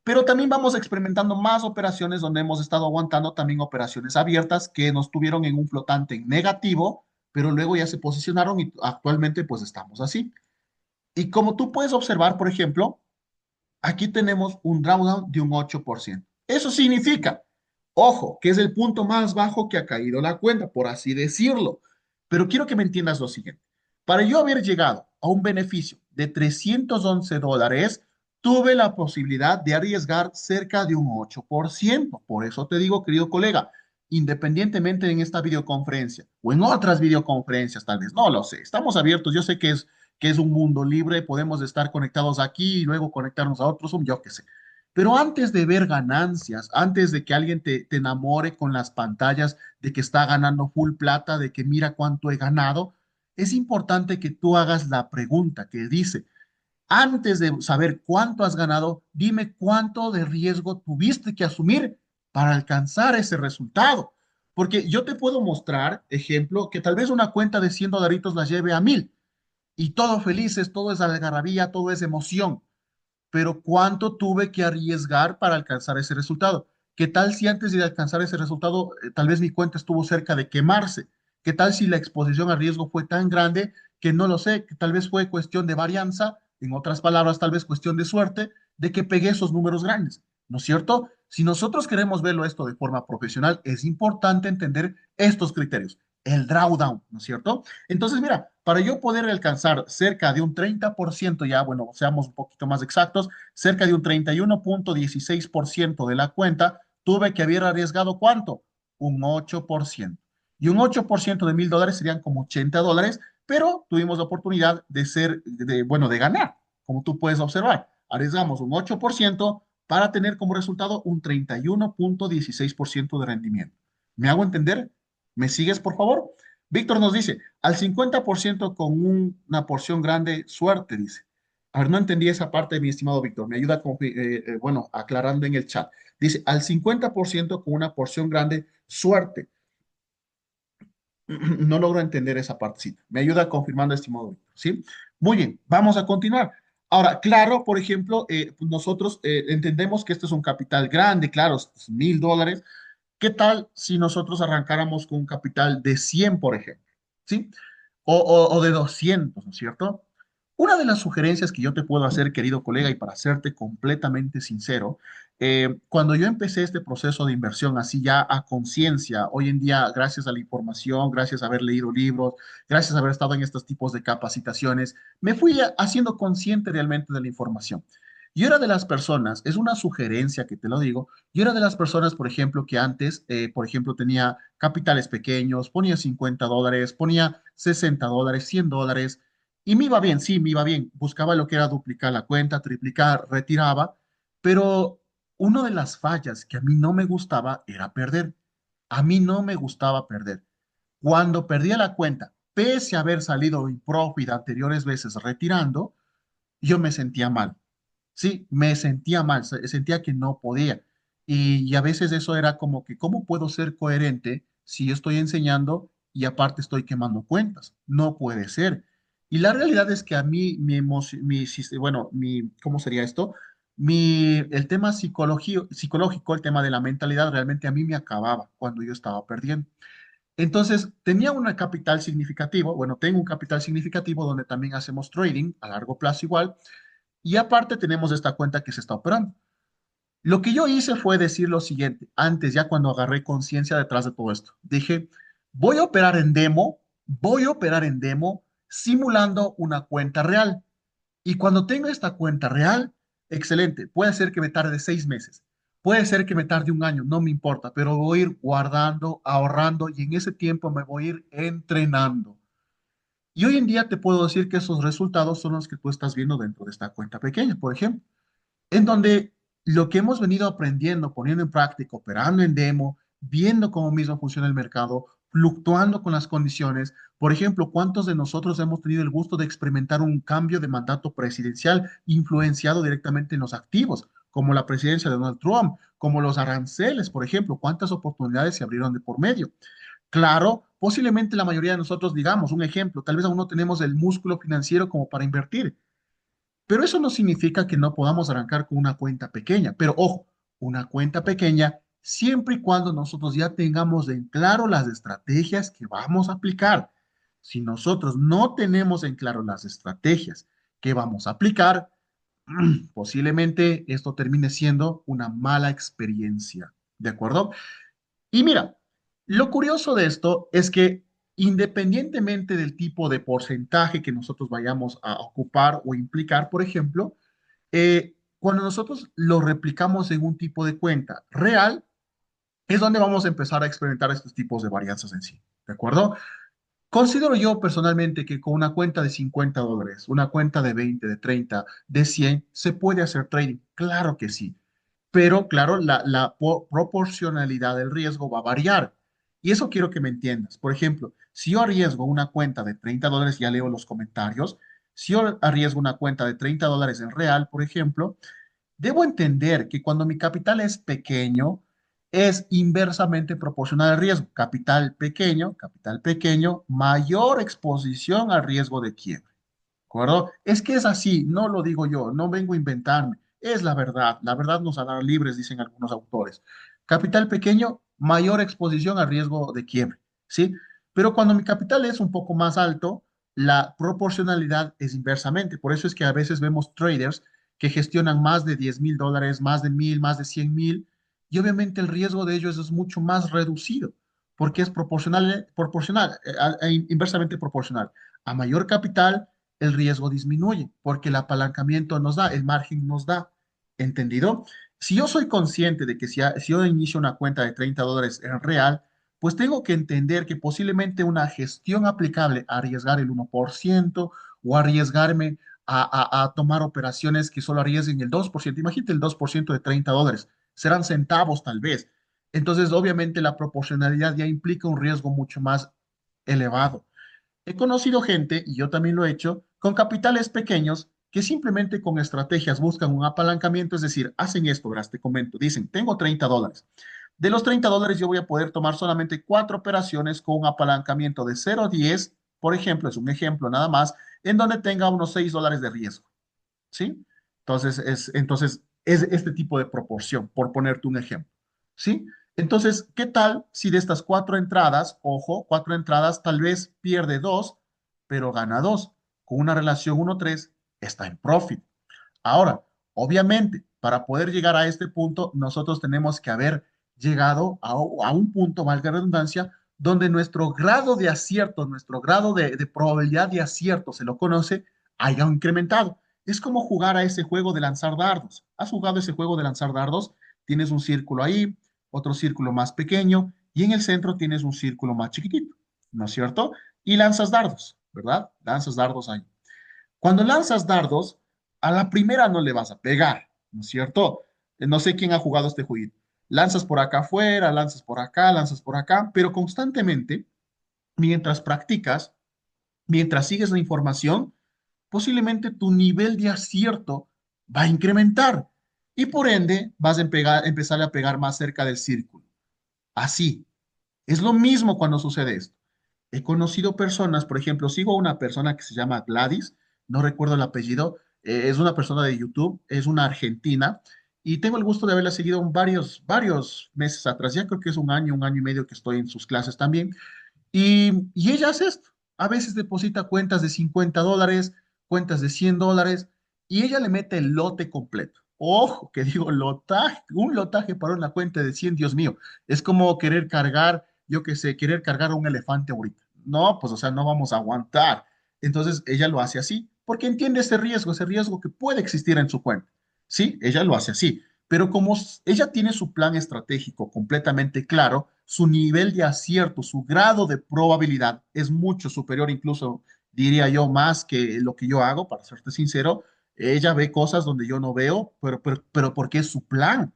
Pero también vamos experimentando más operaciones donde hemos estado aguantando también operaciones abiertas que nos tuvieron en un flotante negativo, pero luego ya se posicionaron y actualmente pues estamos así. Y como tú puedes observar, por ejemplo, aquí tenemos un drawdown de un 8%. Eso significa, ojo, que es el punto más bajo que ha caído la cuenta, por así decirlo. Pero quiero que me entiendas lo siguiente. Para yo haber llegado a un beneficio de $311, tuve la posibilidad de arriesgar cerca de un 8%. Por eso te digo, querido colega, independientemente en esta videoconferencia o en otras videoconferencias, tal vez, no lo sé, estamos abiertos, yo sé que es un mundo libre, podemos estar conectados aquí y luego conectarnos a otro Zoom, yo qué sé. Pero antes de ver ganancias, antes de que alguien te enamore con las pantallas de que está ganando full plata, de que mira cuánto he ganado, es importante que tú hagas la pregunta que dice, antes de saber cuánto has ganado, dime cuánto de riesgo tuviste que asumir para alcanzar ese resultado. Porque yo te puedo mostrar, ejemplo, que tal vez una cuenta de $100 la lleve a 1000 y todo felices, todo es algarabía, todo es emoción. Pero ¿cuánto tuve que arriesgar para alcanzar ese resultado? ¿Qué tal si antes de alcanzar ese resultado, tal vez mi cuenta estuvo cerca de quemarse? ¿Qué tal si la exposición a riesgo fue tan grande que no lo sé, que tal vez fue cuestión de varianza, en otras palabras, tal vez cuestión de suerte, de que pegué esos números grandes? ¿No es cierto? Si nosotros queremos verlo esto de forma profesional, es importante entender estos criterios. El drawdown, ¿no es cierto? Entonces, mira, para yo poder alcanzar cerca de un 30%, ya, bueno, seamos un poquito más exactos, cerca de un 31,16% de la cuenta, tuve que haber arriesgado ¿cuánto? Un 8%. Y un 8% de $1000 serían como $80, pero tuvimos la oportunidad de ser, bueno, de ganar, como tú puedes observar. Arriesgamos un 8% para tener como resultado un 31,16% de rendimiento. ¿Me hago entender? ¿Me sigues, por favor? Víctor nos dice, al 50% con una porción grande, suerte, dice. A ver, no entendí esa parte, mi estimado Víctor. Me ayuda, bueno, aclarando en el chat. Dice, al 50% con una porción grande, suerte. No logro entender esa partecita. Me ayuda confirmando, estimado Víctor, ¿sí? Muy bien, vamos a continuar. Ahora, claro, por ejemplo, nosotros entendemos que este es un capital grande, claro, $1000. ¿Qué tal si nosotros arrancáramos con un capital de 100, por ejemplo? ¿Sí? O de 200, ¿no es cierto? Una de las sugerencias que yo te puedo hacer, querido colega, y para serte completamente sincero, cuando yo empecé este proceso de inversión así ya a conciencia, hoy en día, gracias a la información, gracias a haber leído libros, gracias a haber estado en estos tipos de capacitaciones, me fui haciendo consciente realmente de la información. Yo era de las personas, es una sugerencia que te lo digo, yo era de las personas, por ejemplo, que antes, por ejemplo, tenía capitales pequeños, ponía $50, ponía $60, $100, y me iba bien, sí, me iba bien. Buscaba lo que era duplicar la cuenta, triplicar, retiraba, pero una de las fallas que a mí no me gustaba era perder. A mí no me gustaba perder. Cuando perdía la cuenta, pese a haber salido en profit anteriores veces retirando, yo me sentía mal. Sí, me sentía mal, sentía que no podía. Y a veces eso era como que, ¿cómo puedo ser coherente si yo estoy enseñando y aparte estoy quemando cuentas? No puede ser. Y la realidad es que a mí, bueno, ¿cómo sería esto? El tema psicológico, el tema de la mentalidad, realmente a mí me acababa cuando yo estaba perdiendo. Entonces, tenía un capital significativo, bueno, tengo un capital significativo donde también hacemos trading a largo plazo igual, y aparte tenemos esta cuenta que se está operando. Lo que yo hice fue decir lo siguiente, antes ya cuando agarré conciencia detrás de todo esto, dije, voy a operar en demo simulando una cuenta real. Y cuando tenga esta cuenta real, excelente, puede ser que me tarde 6 meses, puede ser que me tarde un año, no me importa, pero voy a ir guardando, ahorrando y en ese tiempo me voy a ir entrenando. Y hoy en día te puedo decir que esos resultados son los que tú estás viendo dentro de esta cuenta pequeña, por ejemplo, en donde lo que hemos venido aprendiendo, poniendo en práctica, operando en demo, viendo cómo mismo funciona el mercado, fluctuando con las condiciones. Por ejemplo, ¿cuántos de nosotros hemos tenido el gusto de experimentar un cambio de mandato presidencial influenciado directamente en los activos, como la presidencia de Donald Trump, como los aranceles, por ejemplo? ¿Cuántas oportunidades se abrieron de por medio? Claro, posiblemente la mayoría de nosotros, digamos, un ejemplo, tal vez aún no tenemos el músculo financiero como para invertir, pero eso no significa que no podamos arrancar con una cuenta pequeña. Pero ojo, una cuenta pequeña siempre y cuando nosotros ya tengamos en claro las estrategias que vamos a aplicar. Si nosotros no tenemos en claro las estrategias que vamos a aplicar, posiblemente esto termine siendo una mala experiencia. ¿De acuerdo? Y mira, lo curioso de esto es que independientemente del tipo de porcentaje que nosotros vayamos a ocupar o implicar, por ejemplo, cuando nosotros lo replicamos en un tipo de cuenta real, es donde vamos a empezar a experimentar estos tipos de varianzas en sí. ¿De acuerdo? Considero yo personalmente que con una cuenta de $50, una cuenta de 20, de 30, de 100, se puede hacer trading. Claro que sí. Pero claro, la proporcionalidad del riesgo va a variar. Y eso quiero que me entiendas. Por ejemplo, si yo arriesgo una cuenta de $30, ya leo los comentarios, si yo arriesgo una cuenta de $30 en real, por ejemplo, debo entender que cuando mi capital es pequeño, es inversamente proporcional al riesgo. Capital pequeño, mayor exposición al riesgo de quiebre. ¿De acuerdo? Es que es así, no lo digo yo, no vengo a inventarme, es la verdad nos hará libres, dicen algunos autores. Capital pequeño, mayor exposición al riesgo de quiebre, ¿sí? Pero cuando mi capital es un poco más alto, la proporcionalidad es inversamente. Por eso es que a veces vemos traders que gestionan más de $10,000, más de 1,000, más de 100,000, y obviamente el riesgo de ellos es mucho más reducido, porque es inversamente proporcional. A mayor capital, el riesgo disminuye, porque el apalancamiento nos da, el margen nos da. ¿Entendido? Si yo soy consciente de que si yo inicio una cuenta de $30 en real, pues tengo que entender que posiblemente una gestión aplicable a arriesgar el 1% o arriesgarme a tomar operaciones que solo arriesguen el 2%. Imagínate el 2% de $30, serán centavos tal vez. Entonces, obviamente, la proporcionalidad ya implica un riesgo mucho más elevado. He conocido gente, y yo también lo he hecho, con capitales pequeños que simplemente con estrategias buscan un apalancamiento, es decir, hacen esto, verás, te comento, dicen, tengo $30. De los $30 yo voy a poder tomar solamente cuatro operaciones con un apalancamiento de 0,10, por ejemplo, es un ejemplo nada más, en donde tenga unos $6 de riesgo, ¿sí? Entonces es este tipo de proporción, por ponerte un ejemplo, ¿sí? Entonces, ¿qué tal si de estas cuatro entradas, ojo, cuatro entradas, tal vez pierde dos, pero gana dos? Con una relación 1:3, está en profit. Ahora, obviamente, para poder llegar a este punto, nosotros tenemos que haber llegado a un punto, valga la redundancia, donde nuestro grado de acierto, nuestro grado de probabilidad de acierto, se lo conoce, haya incrementado. Es como jugar a ese juego de lanzar dardos. ¿Has jugado ese juego de lanzar dardos? Tienes un círculo ahí, otro círculo más pequeño, y en el centro tienes un círculo más chiquitito, ¿no es cierto? Y lanzas dardos, ¿verdad? Lanzas dardos ahí. Cuando lanzas dardos, a la primera no le vas a pegar, ¿no es cierto? No sé quién ha jugado este jueguito. Lanzas por acá afuera, lanzas por acá, pero constantemente, mientras practicas, mientras sigues la información, posiblemente tu nivel de acierto va a incrementar y por ende vas a empezar a pegar más cerca del círculo. Así, es lo mismo cuando sucede esto. He conocido personas, por ejemplo, sigo a una persona que se llama Gladys, no recuerdo el apellido, es una persona de YouTube, es una argentina, y tengo el gusto de haberla seguido varios meses atrás, ya creo que es un año y medio que estoy en sus clases también, y ella hace esto. A veces deposita cuentas de $50, cuentas de $100, y ella le mete el lote completo. Ojo, que digo, lotaje, un lotaje para una cuenta de 100, Dios mío, es como querer cargar, yo qué sé, querer cargar a un elefante ahorita. No, pues o sea, no vamos a aguantar. Entonces ella lo hace así, porque entiende ese riesgo que puede existir en su cuenta. Sí, ella lo hace así, pero como ella tiene su plan estratégico completamente claro, su nivel de acierto, su grado de probabilidad es mucho superior, incluso diría yo, más que lo que yo hago, para serte sincero. Ella ve cosas donde yo no veo, pero porque es su plan.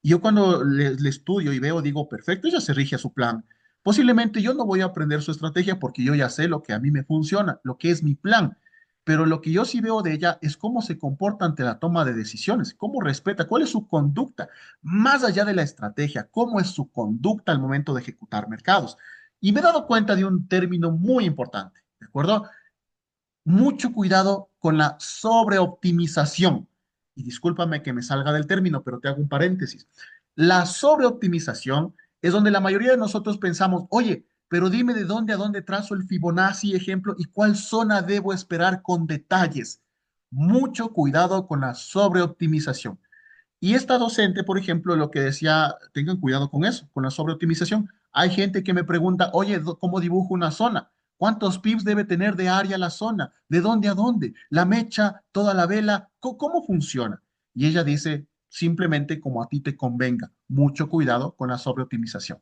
Y yo cuando le estudio y veo, digo, perfecto, ella se rige a su plan. Posiblemente yo no voy a aprender su estrategia porque yo ya sé lo que a mí me funciona, lo que es mi plan. Pero lo que yo sí veo de ella es cómo se comporta ante la toma de decisiones, cómo respeta, cuál es su conducta, más allá de la estrategia, cómo es su conducta al momento de ejecutar mercados. Y me he dado cuenta de un término muy importante, ¿de acuerdo? Mucho cuidado con la sobreoptimización. Y discúlpame que me salga del término, pero te hago un paréntesis. La sobreoptimización es donde la mayoría de nosotros pensamos, oye, pero dime de dónde a dónde trazo el Fibonacci, ejemplo, y cuál zona debo esperar con detalles. Mucho cuidado con la sobreoptimización. Y esta docente, por ejemplo, lo que decía, tengan cuidado con eso, con la sobreoptimización. Hay gente que me pregunta, oye, ¿cómo dibujo una zona? ¿Cuántos pips debe tener de área la zona? ¿De dónde a dónde? ¿La mecha, toda la vela? ¿Cómo funciona? Y ella dice, simplemente como a ti te convenga. Mucho cuidado con la sobreoptimización.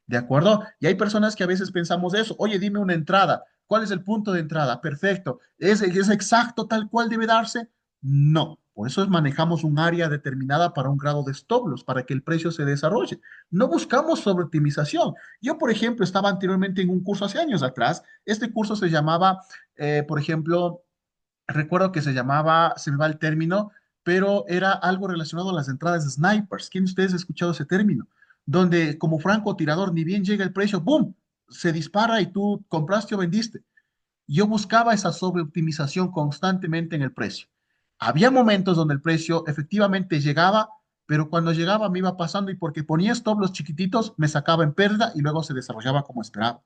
¿De acuerdo? Y hay personas que a veces pensamos eso. Oye, dime una entrada. ¿Cuál es el punto de entrada? Perfecto. ¿Es exacto tal cual debe darse? No. Por eso manejamos un área determinada para un grado de stop loss, para que el precio se desarrolle. No buscamos sobreoptimización. Yo, por ejemplo, estaba anteriormente en un curso hace años atrás. Este curso se llamaba, por ejemplo, recuerdo que se llamaba, se me va el término, pero era algo relacionado a las entradas de snipers. ¿Quién de ustedes ha escuchado ese término? Donde como francotirador, ni bien llega el precio, ¡boom! Se dispara y tú compraste o vendiste. Yo buscaba esa sobreoptimización constantemente en el precio. Había momentos donde el precio efectivamente llegaba, pero cuando llegaba me iba pasando y porque ponía stop los chiquititos, me sacaba en pérdida y luego se desarrollaba como esperaba.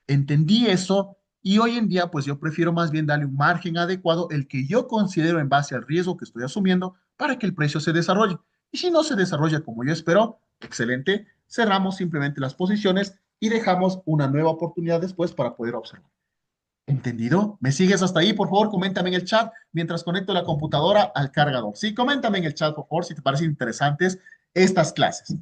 Entendí eso y hoy en día pues yo prefiero más bien darle un margen adecuado, el que yo considero en base al riesgo que estoy asumiendo para que el precio se desarrolle. Y si no se desarrolla como yo espero, excelente, cerramos simplemente las posiciones y dejamos una nueva oportunidad después para poder observar. ¿Entendido? ¿Me sigues hasta ahí? Por favor, coméntame en el chat mientras conecto la computadora al cargador. Sí, coméntame en el chat, por favor, si te parecen interesantes estas clases.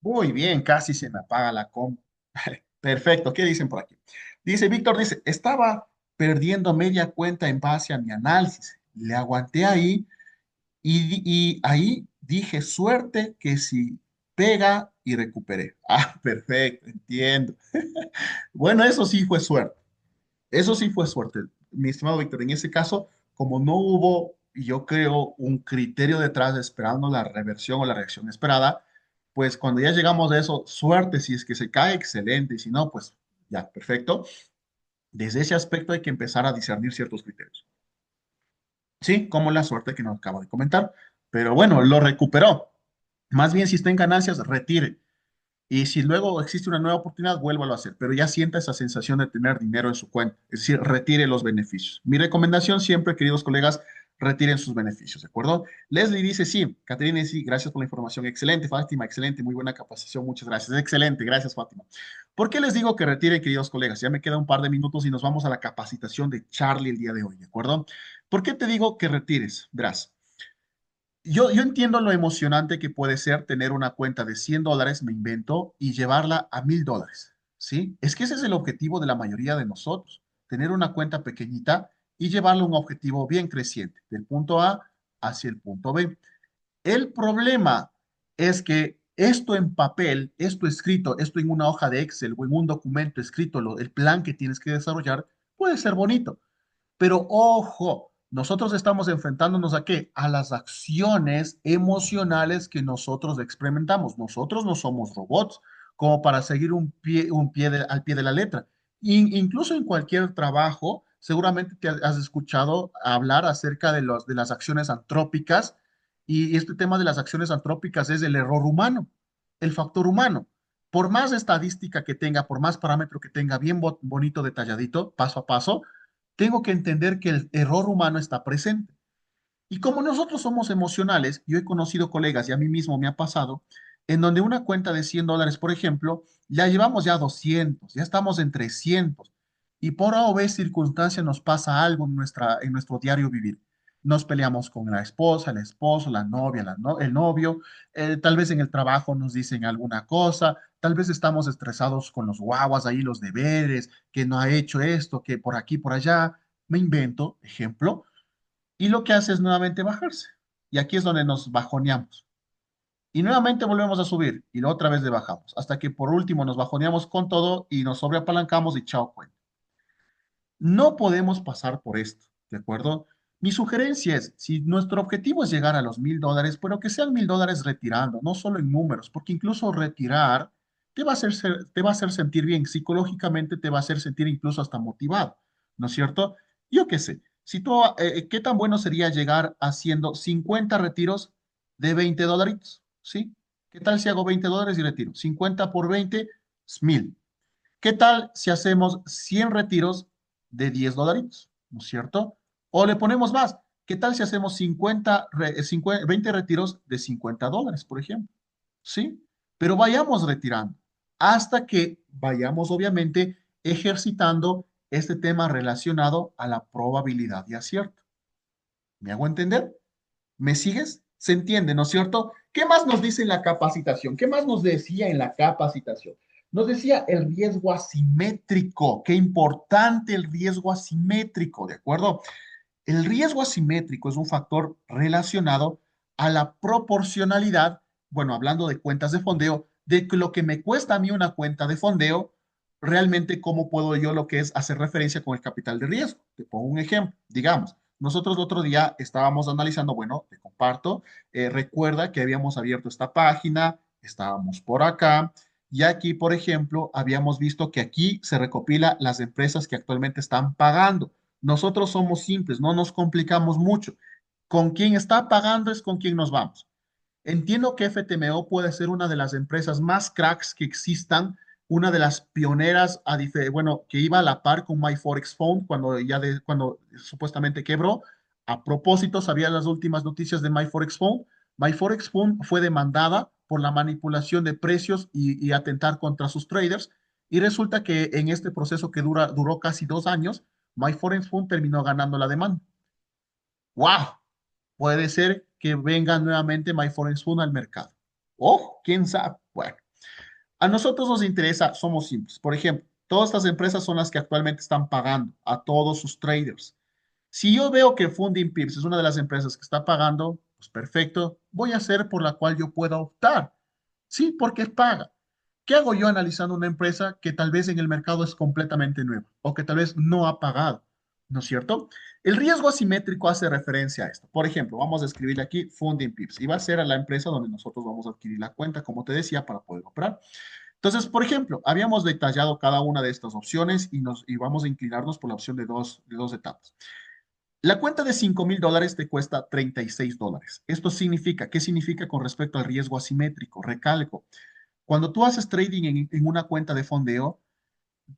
Muy bien, casi se me apaga la com. Perfecto, ¿qué dicen por aquí? Dice Víctor, dice, estaba perdiendo media cuenta en base a mi análisis. Le aguanté ahí y ahí dije, suerte que si pega y recuperé. Ah, perfecto, entiendo. Bueno, eso sí fue suerte. Eso sí fue suerte, mi estimado Víctor. En ese caso, como no hubo, yo creo, un criterio detrás de esperando la reversión o la reacción esperada, pues cuando ya llegamos a eso, suerte, si es que se cae, excelente, y si no, pues ya, perfecto. Desde ese aspecto hay que empezar a discernir ciertos criterios. Sí, como la suerte que nos acaba de comentar. Pero bueno, lo recuperó. Más bien, si está en ganancias, retire. Y si luego existe una nueva oportunidad, vuélvalo a hacer, pero ya sienta esa sensación de tener dinero en su cuenta, es decir, retire los beneficios. Mi recomendación siempre, queridos colegas, retiren sus beneficios, ¿de acuerdo? Leslie dice, sí, Caterina, sí, gracias por la información, excelente, Fátima, excelente, muy buena capacitación, muchas gracias, excelente, gracias, Fátima. ¿Por qué les digo que retiren, queridos colegas? Ya me queda un par de minutos y nos vamos a la capacitación de Charlie el día de hoy, ¿de acuerdo? ¿Por qué te digo que retires? Verás. Yo entiendo lo emocionante que puede ser tener una cuenta de $100, me invento, y llevarla a $1000, ¿sí? Es que ese es el objetivo de la mayoría de nosotros, tener una cuenta pequeñita y llevarla a un objetivo bien creciente, del punto A hacia el punto B. El problema es que esto en papel, esto escrito, esto en una hoja de Excel o en un documento escrito, el plan que tienes que desarrollar, puede ser bonito. Pero ojo, nosotros estamos enfrentándonos ¿a qué? A las acciones emocionales que nosotros experimentamos. Nosotros no somos robots como para seguir al pie de la letra. Incluso en cualquier trabajo, seguramente te has escuchado hablar acerca de las acciones antrópicas y este tema de las acciones antrópicas es el error humano. el factor humano. Por más estadística que tenga, por más parámetro que tenga, bien bonito, detalladito, paso a paso, tengo que entender que el error humano está presente. Y como nosotros somos emocionales, yo he conocido colegas y a mí mismo me ha pasado, en donde una cuenta de $100, por ejemplo, ya llevamos ya 200, ya estamos en 300, y por A o B circunstancia nos pasa algo en nuestro diario vivir. Nos peleamos con la esposa, el esposo, la novia, el novio, tal vez en el trabajo nos dicen alguna cosa, tal vez estamos estresados con los guaguas ahí, los deberes, que no ha hecho esto, que por aquí, por allá, me invento, ejemplo, y lo que hace es nuevamente bajarse. Y aquí es donde nos bajoneamos. Y nuevamente volvemos a subir y la otra vez le bajamos, hasta que por último nos bajoneamos con todo y nos sobreapalancamos y chao cuenta. No podemos pasar por esto, ¿de acuerdo? Mi sugerencia es, si nuestro objetivo es llegar a los $1,000, pero que sean $1,000 retirando, no solo en números, porque incluso retirar te va a hacer sentir bien, psicológicamente te va a hacer sentir incluso hasta motivado, ¿no es cierto? Yo qué sé, si tú, ¿qué tan bueno sería llegar haciendo 50 retiros de $20? ¿Sí? ¿Qué tal si hago $20 y retiro? 50 por 20 es 1,000. ¿Qué tal si hacemos 100 retiros de $10? ¿No es cierto? O le ponemos más. ¿Qué tal si hacemos 20 retiros de $50, por ejemplo? ¿Sí? Pero vayamos retirando hasta que vayamos, obviamente, ejercitando este tema relacionado a la probabilidad de acierto. ¿Me hago entender? ¿Me sigues? ¿Se entiende, no es cierto? ¿Qué más nos dice en la capacitación? ¿Qué más nos decía en la capacitación? Nos decía el riesgo asimétrico. Qué importante el riesgo asimétrico, ¿de acuerdo? El riesgo asimétrico es un factor relacionado a la proporcionalidad, bueno, hablando de cuentas de fondeo, de que lo que me cuesta a mí una cuenta de fondeo, realmente cómo puedo yo lo que es hacer referencia con el capital de riesgo. Te pongo un ejemplo, digamos, nosotros el otro día estábamos analizando, bueno, te comparto, recuerda que habíamos abierto esta página, estábamos por acá, y aquí, por ejemplo, habíamos visto que aquí se recopila las empresas que actualmente están pagando. Nosotros somos simples, no nos complicamos mucho. Con quien está pagando es con quien nos vamos. Entiendo que FTMO puede ser una de las empresas más cracks que existan, una de las pioneras, bueno, que iba a la par con MyForexFund cuando supuestamente quebró. A propósito, ¿sabías las últimas noticias de MyForexFund? MyForexFund fue demandada por la manipulación de precios y atentar contra sus traders. Y resulta que en este proceso que duró casi 2 años, MyForexFund terminó ganando la demanda. ¡Wow! Puede ser que venga nuevamente MyForexFund al mercado. Oh, quién sabe. Bueno, a nosotros nos interesa, somos simples. Por ejemplo, todas estas empresas son las que actualmente están pagando a todos sus traders. Si yo veo que Funding Pips es una de las empresas que está pagando, pues perfecto, voy a hacer por la cual yo pueda optar. Sí, porque paga. ¿Qué hago yo analizando una empresa que tal vez en el mercado es completamente nueva o que tal vez no ha pagado? ¿No es cierto? El riesgo asimétrico hace referencia a esto. Por ejemplo, vamos a escribirle aquí Funding Pips y va a ser a la empresa donde nosotros vamos a adquirir la cuenta, como te decía, para poder operar. Entonces, por ejemplo, habíamos detallado cada una de estas opciones y vamos a inclinarnos por la opción de dos etapas. La cuenta de $5,000 te cuesta $36. Esto significa, ¿qué significa con respecto al riesgo asimétrico? Recalco, cuando tú haces trading en una cuenta de fondeo,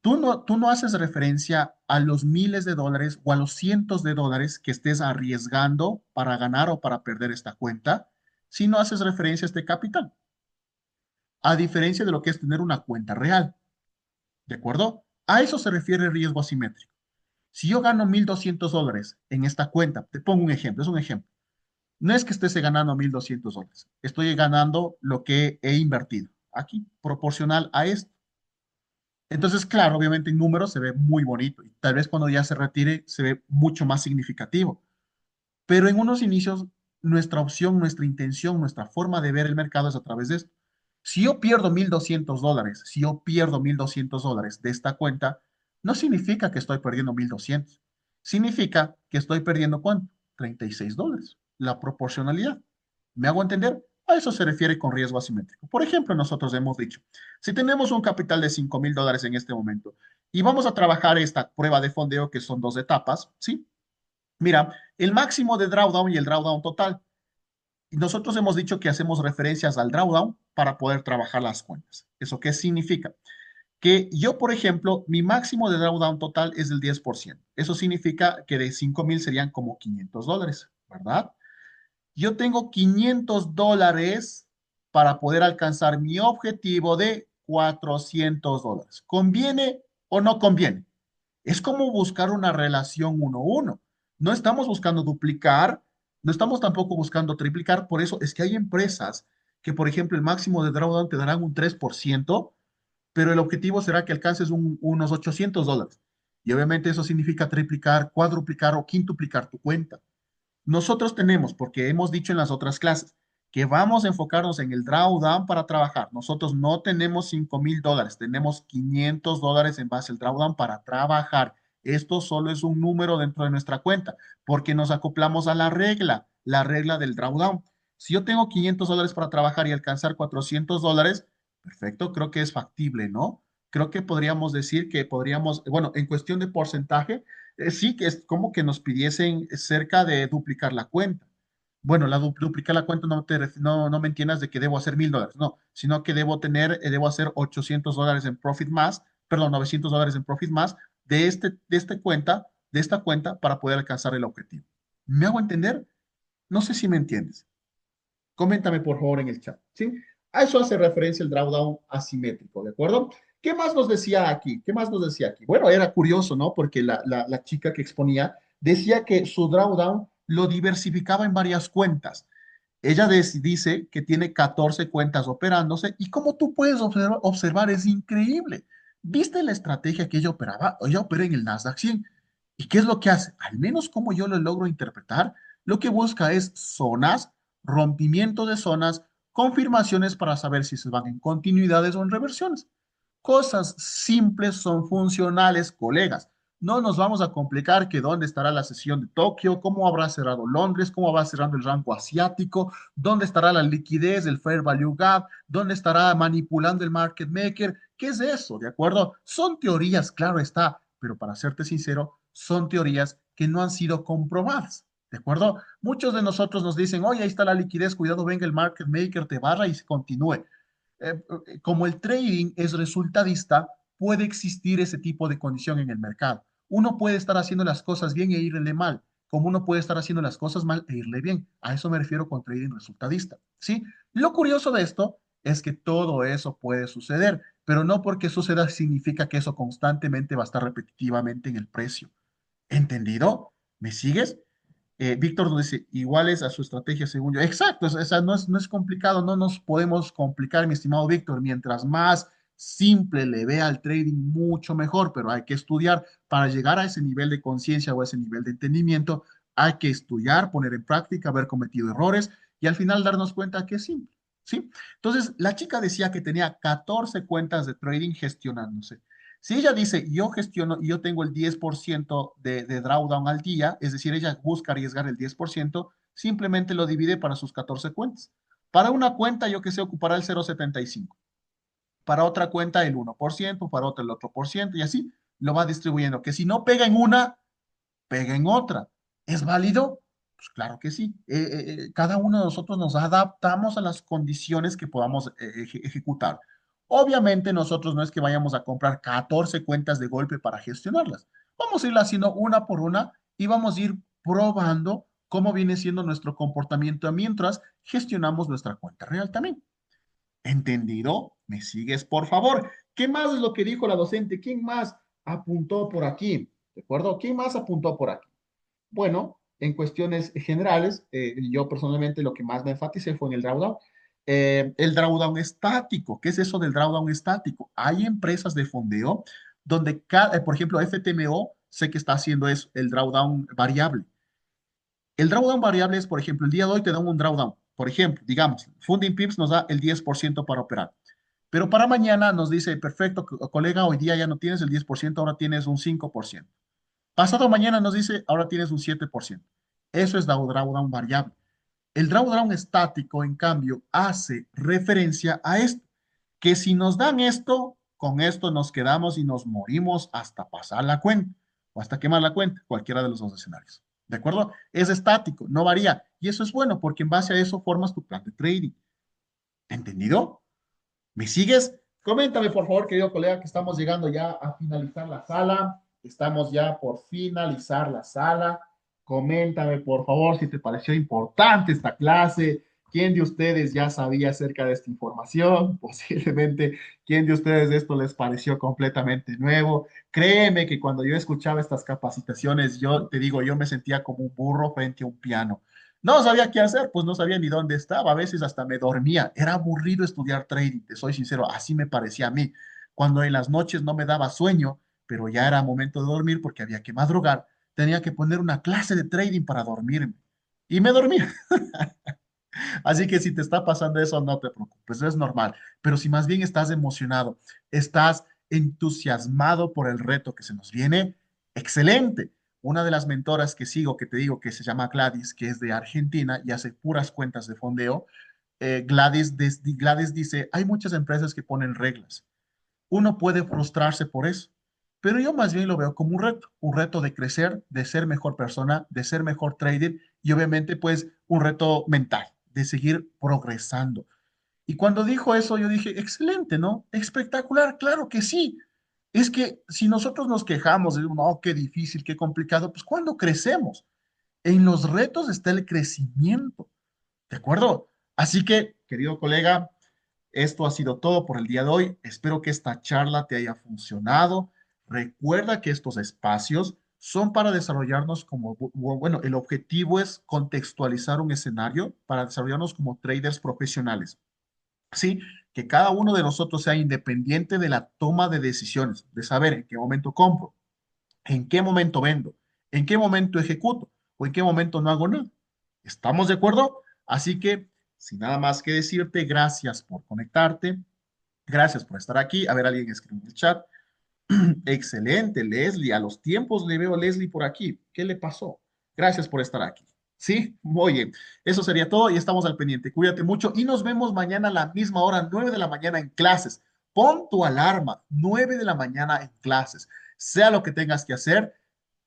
tú no haces referencia a los miles de dólares o a los cientos de dólares que estés arriesgando para ganar o para perder esta cuenta, sino haces referencia a este capital, a diferencia de lo que es tener una cuenta real. ¿De acuerdo? A eso se refiere el riesgo asimétrico. Si yo gano $1,200 en esta cuenta, te pongo un ejemplo, es un ejemplo. No es que estés ganando $1,200, estoy ganando lo que he invertido aquí, proporcional a esto. Entonces, claro, obviamente en números se ve muy bonito y tal vez cuando ya se retire se ve mucho más significativo. Pero en unos inicios, nuestra opción, nuestra intención, nuestra forma de ver el mercado es a través de esto. Si yo pierdo $1,200, si yo pierdo $1,200 de esta cuenta, no significa que estoy perdiendo 1,200. Significa que estoy perdiendo ¿cuánto? $36. La proporcionalidad. ¿Me hago entender? A eso se refiere con riesgo asimétrico. Por ejemplo, nosotros hemos dicho, si tenemos un capital de $5,000 en este momento y vamos a trabajar esta prueba de fondeo que son 2 etapas, ¿sí? Mira, el máximo de drawdown y el drawdown total. nosotros hemos dicho que hacemos referencias al drawdown para poder trabajar las cuentas. ¿Eso qué significa? Que yo, por ejemplo, mi máximo de drawdown total es del 10%. Eso significa que de 5,000 serían como $500, ¿verdad? Yo tengo $500 para poder alcanzar mi objetivo de $400. ¿Conviene o no conviene? Es como buscar una relación 1-1. No estamos buscando duplicar, no estamos tampoco buscando triplicar. Por eso es que hay empresas que, por ejemplo, el máximo de drawdown te darán un 3%, pero el objetivo será que alcances unos $800. Y obviamente eso significa triplicar, cuadruplicar o quintuplicar tu cuenta. Nosotros tenemos, porque hemos dicho en las otras clases, que vamos a enfocarnos en el drawdown para trabajar. Nosotros no tenemos $5,000, tenemos $500 en base al drawdown para trabajar. Esto solo es un número dentro de nuestra cuenta, porque nos acoplamos a la regla del drawdown. Si yo tengo $500 para trabajar y alcanzar $400, perfecto, creo que es factible, ¿no? Creo que podríamos decir que podríamos, bueno, en cuestión de porcentaje, sí, que es como que nos pidiesen cerca de duplicar la cuenta. Bueno, duplicar la cuenta no me entiendas de que debo hacer $1,000, no, sino que debo hacer $800 en profit más, perdón, $900 en profit más de esta cuenta para poder alcanzar el objetivo. ¿Me hago entender? No sé si me entiendes. Coméntame por favor en el chat, ¿sí? A eso hace referencia el drawdown asimétrico, ¿de acuerdo? ¿Qué más nos decía aquí? ¿Qué más nos decía aquí? Bueno, era curioso, ¿no? Porque la chica que exponía decía que su drawdown lo diversificaba en varias cuentas. Ella dice que tiene 14 cuentas operándose y como tú puedes observar, es increíble. ¿Viste la estrategia que ella operaba? Ella opera en el Nasdaq 100. ¿Y qué es lo que hace? Al menos como yo lo logro interpretar, lo que busca es zonas, rompimiento de zonas, confirmaciones para saber si se van en continuidades o en reversiones. Cosas simples son funcionales, colegas. No nos vamos a complicar que dónde estará la sesión de Tokio, cómo habrá cerrado Londres, cómo va cerrando el rango asiático, dónde estará la liquidez, el fair value gap, dónde estará manipulando el market maker. ¿Qué es eso? ¿De acuerdo? Son teorías, claro está, pero para serte sincero, son teorías que no han sido comprobadas. ¿De acuerdo? Muchos de nosotros nos dicen, oye, ahí está la liquidez, cuidado, venga el market maker, te barra y se continúe. Como el trading es resultadista, puede existir ese tipo de condición en el mercado. Uno puede estar haciendo las cosas bien e irle mal, como uno puede estar haciendo las cosas mal e irle bien. A eso me refiero con trading resultadista, ¿sí? Lo curioso de esto es que todo eso puede suceder, pero no porque suceda significa que eso constantemente va a estar repetitivamente en el precio. ¿Entendido? ¿Me sigues? Víctor nos dice, iguales a su estrategia según yo. Exacto, o sea, no es complicado, no nos podemos complicar, mi estimado Víctor. Mientras más simple le vea al trading, mucho mejor, pero hay que estudiar para llegar a ese nivel de conciencia o a ese nivel de entendimiento. Hay que estudiar, poner en práctica, haber cometido errores y al final darnos cuenta que es simple, ¿sí? Entonces, la chica decía que tenía 14 cuentas de trading gestionándose. Si ella dice, yo gestiono y yo tengo el 10% de drawdown al día, es decir, ella busca arriesgar el 10%, simplemente lo divide para sus 14 cuentas. Para una cuenta, yo que sé, ocupará el 0,75. Para otra cuenta, el 1%, para otra el otro por ciento, y así lo va distribuyendo. Que si no pega en una, pega en otra. ¿Es válido? Pues claro que sí. Cada uno de nosotros nos adaptamos a las condiciones que podamos ejecutar. Obviamente nosotros no es que vayamos a comprar 14 cuentas de golpe para gestionarlas. Vamos a ir haciendo una por una y vamos a ir probando cómo viene siendo nuestro comportamiento mientras gestionamos nuestra cuenta real también. ¿Entendido? ¿Me sigues, por favor? ¿Qué más es lo que dijo la docente? ¿Quién más apuntó por aquí? ¿De acuerdo? ¿Quién más apuntó por aquí? Bueno, en cuestiones generales, yo personalmente lo que más me enfaticé fue en el drawdown. El drawdown estático. ¿Qué es eso del drawdown estático? Hay empresas de fondeo donde, por ejemplo, FTMO, sé que está haciendo eso, el drawdown variable. El drawdown variable es, por ejemplo, el día de hoy te dan un drawdown. Por ejemplo, digamos, Funding Pips nos da el 10% para operar. Pero para mañana nos dice, perfecto, colega, hoy día ya no tienes el 10%, ahora tienes un 5%. Pasado mañana nos dice, ahora tienes un 7%. Eso es drawdown variable. El drawdown estático, en cambio, hace referencia a esto, que si nos dan esto, con esto nos quedamos y nos morimos hasta pasar la cuenta o hasta quemar la cuenta, cualquiera de los dos escenarios. ¿De acuerdo? Es estático, no varía. Y eso es bueno porque en base a eso formas tu plan de trading. ¿Entendido? ¿Me sigues? Coméntame, por favor, querido colega, que estamos llegando ya a finalizar la sala. Estamos ya por finalizar la sala. Coméntame, por favor, si te pareció importante esta clase. ¿Quién de ustedes ya sabía acerca de esta información? Posiblemente, ¿quién de ustedes esto les pareció completamente nuevo? Créeme que cuando yo escuchaba estas capacitaciones, yo te digo, yo me sentía como un burro frente a un piano. No sabía qué hacer, pues no sabía ni dónde estaba, a veces hasta me dormía. Era aburrido estudiar trading, te soy sincero, así me parecía a mí. Cuando en las noches no me daba sueño, pero ya era momento de dormir porque había que madrugar, tenía que poner una clase de trading para dormirme. Y me dormía. Así que si te está pasando eso, no te preocupes, es normal. Pero si más bien estás emocionado, estás entusiasmado por el reto que se nos viene, excelente. Una de las mentoras que sigo, que te digo que se llama Gladys, que es de Argentina y hace puras cuentas de fondeo, Gladys dice, hay muchas empresas que ponen reglas. Uno puede frustrarse por eso, pero yo más bien lo veo como un reto de crecer, de ser mejor persona, de ser mejor trader y obviamente pues un reto mental, de seguir progresando. Y cuando dijo eso, yo dije, excelente, ¿no? Espectacular, claro que sí. Es que si nosotros nos quejamos de, no, qué difícil, qué complicado, pues ¿cuándo crecemos? En los retos está el crecimiento, ¿de acuerdo? Así que, querido colega, esto ha sido todo por el día de hoy. Espero que esta charla te haya funcionado. Recuerda que estos espacios son para desarrollarnos como, bueno, el objetivo es contextualizar un escenario para desarrollarnos como traders profesionales. ¿Sí? Que cada uno de nosotros sea independiente de la toma de decisiones, de saber en qué momento compro, en qué momento vendo, en qué momento ejecuto o en qué momento no hago nada. ¿Estamos de acuerdo? Así que, sin nada más que decirte, gracias por conectarte, gracias por estar aquí. A ver, alguien escribe en el chat. Excelente, Leslie. A los tiempos le veo a Leslie por aquí. ¿Qué le pasó? Gracias por estar aquí. Sí, muy bien. Eso sería todo y estamos al pendiente. Cuídate mucho y nos vemos mañana a la misma hora, 9 de la mañana en clases. Pon tu alarma, 9 de la mañana en clases. Sea lo que tengas que hacer,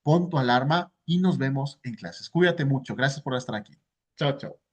pon tu alarma y nos vemos en clases. Cuídate mucho. Gracias por estar aquí. Chao, chao.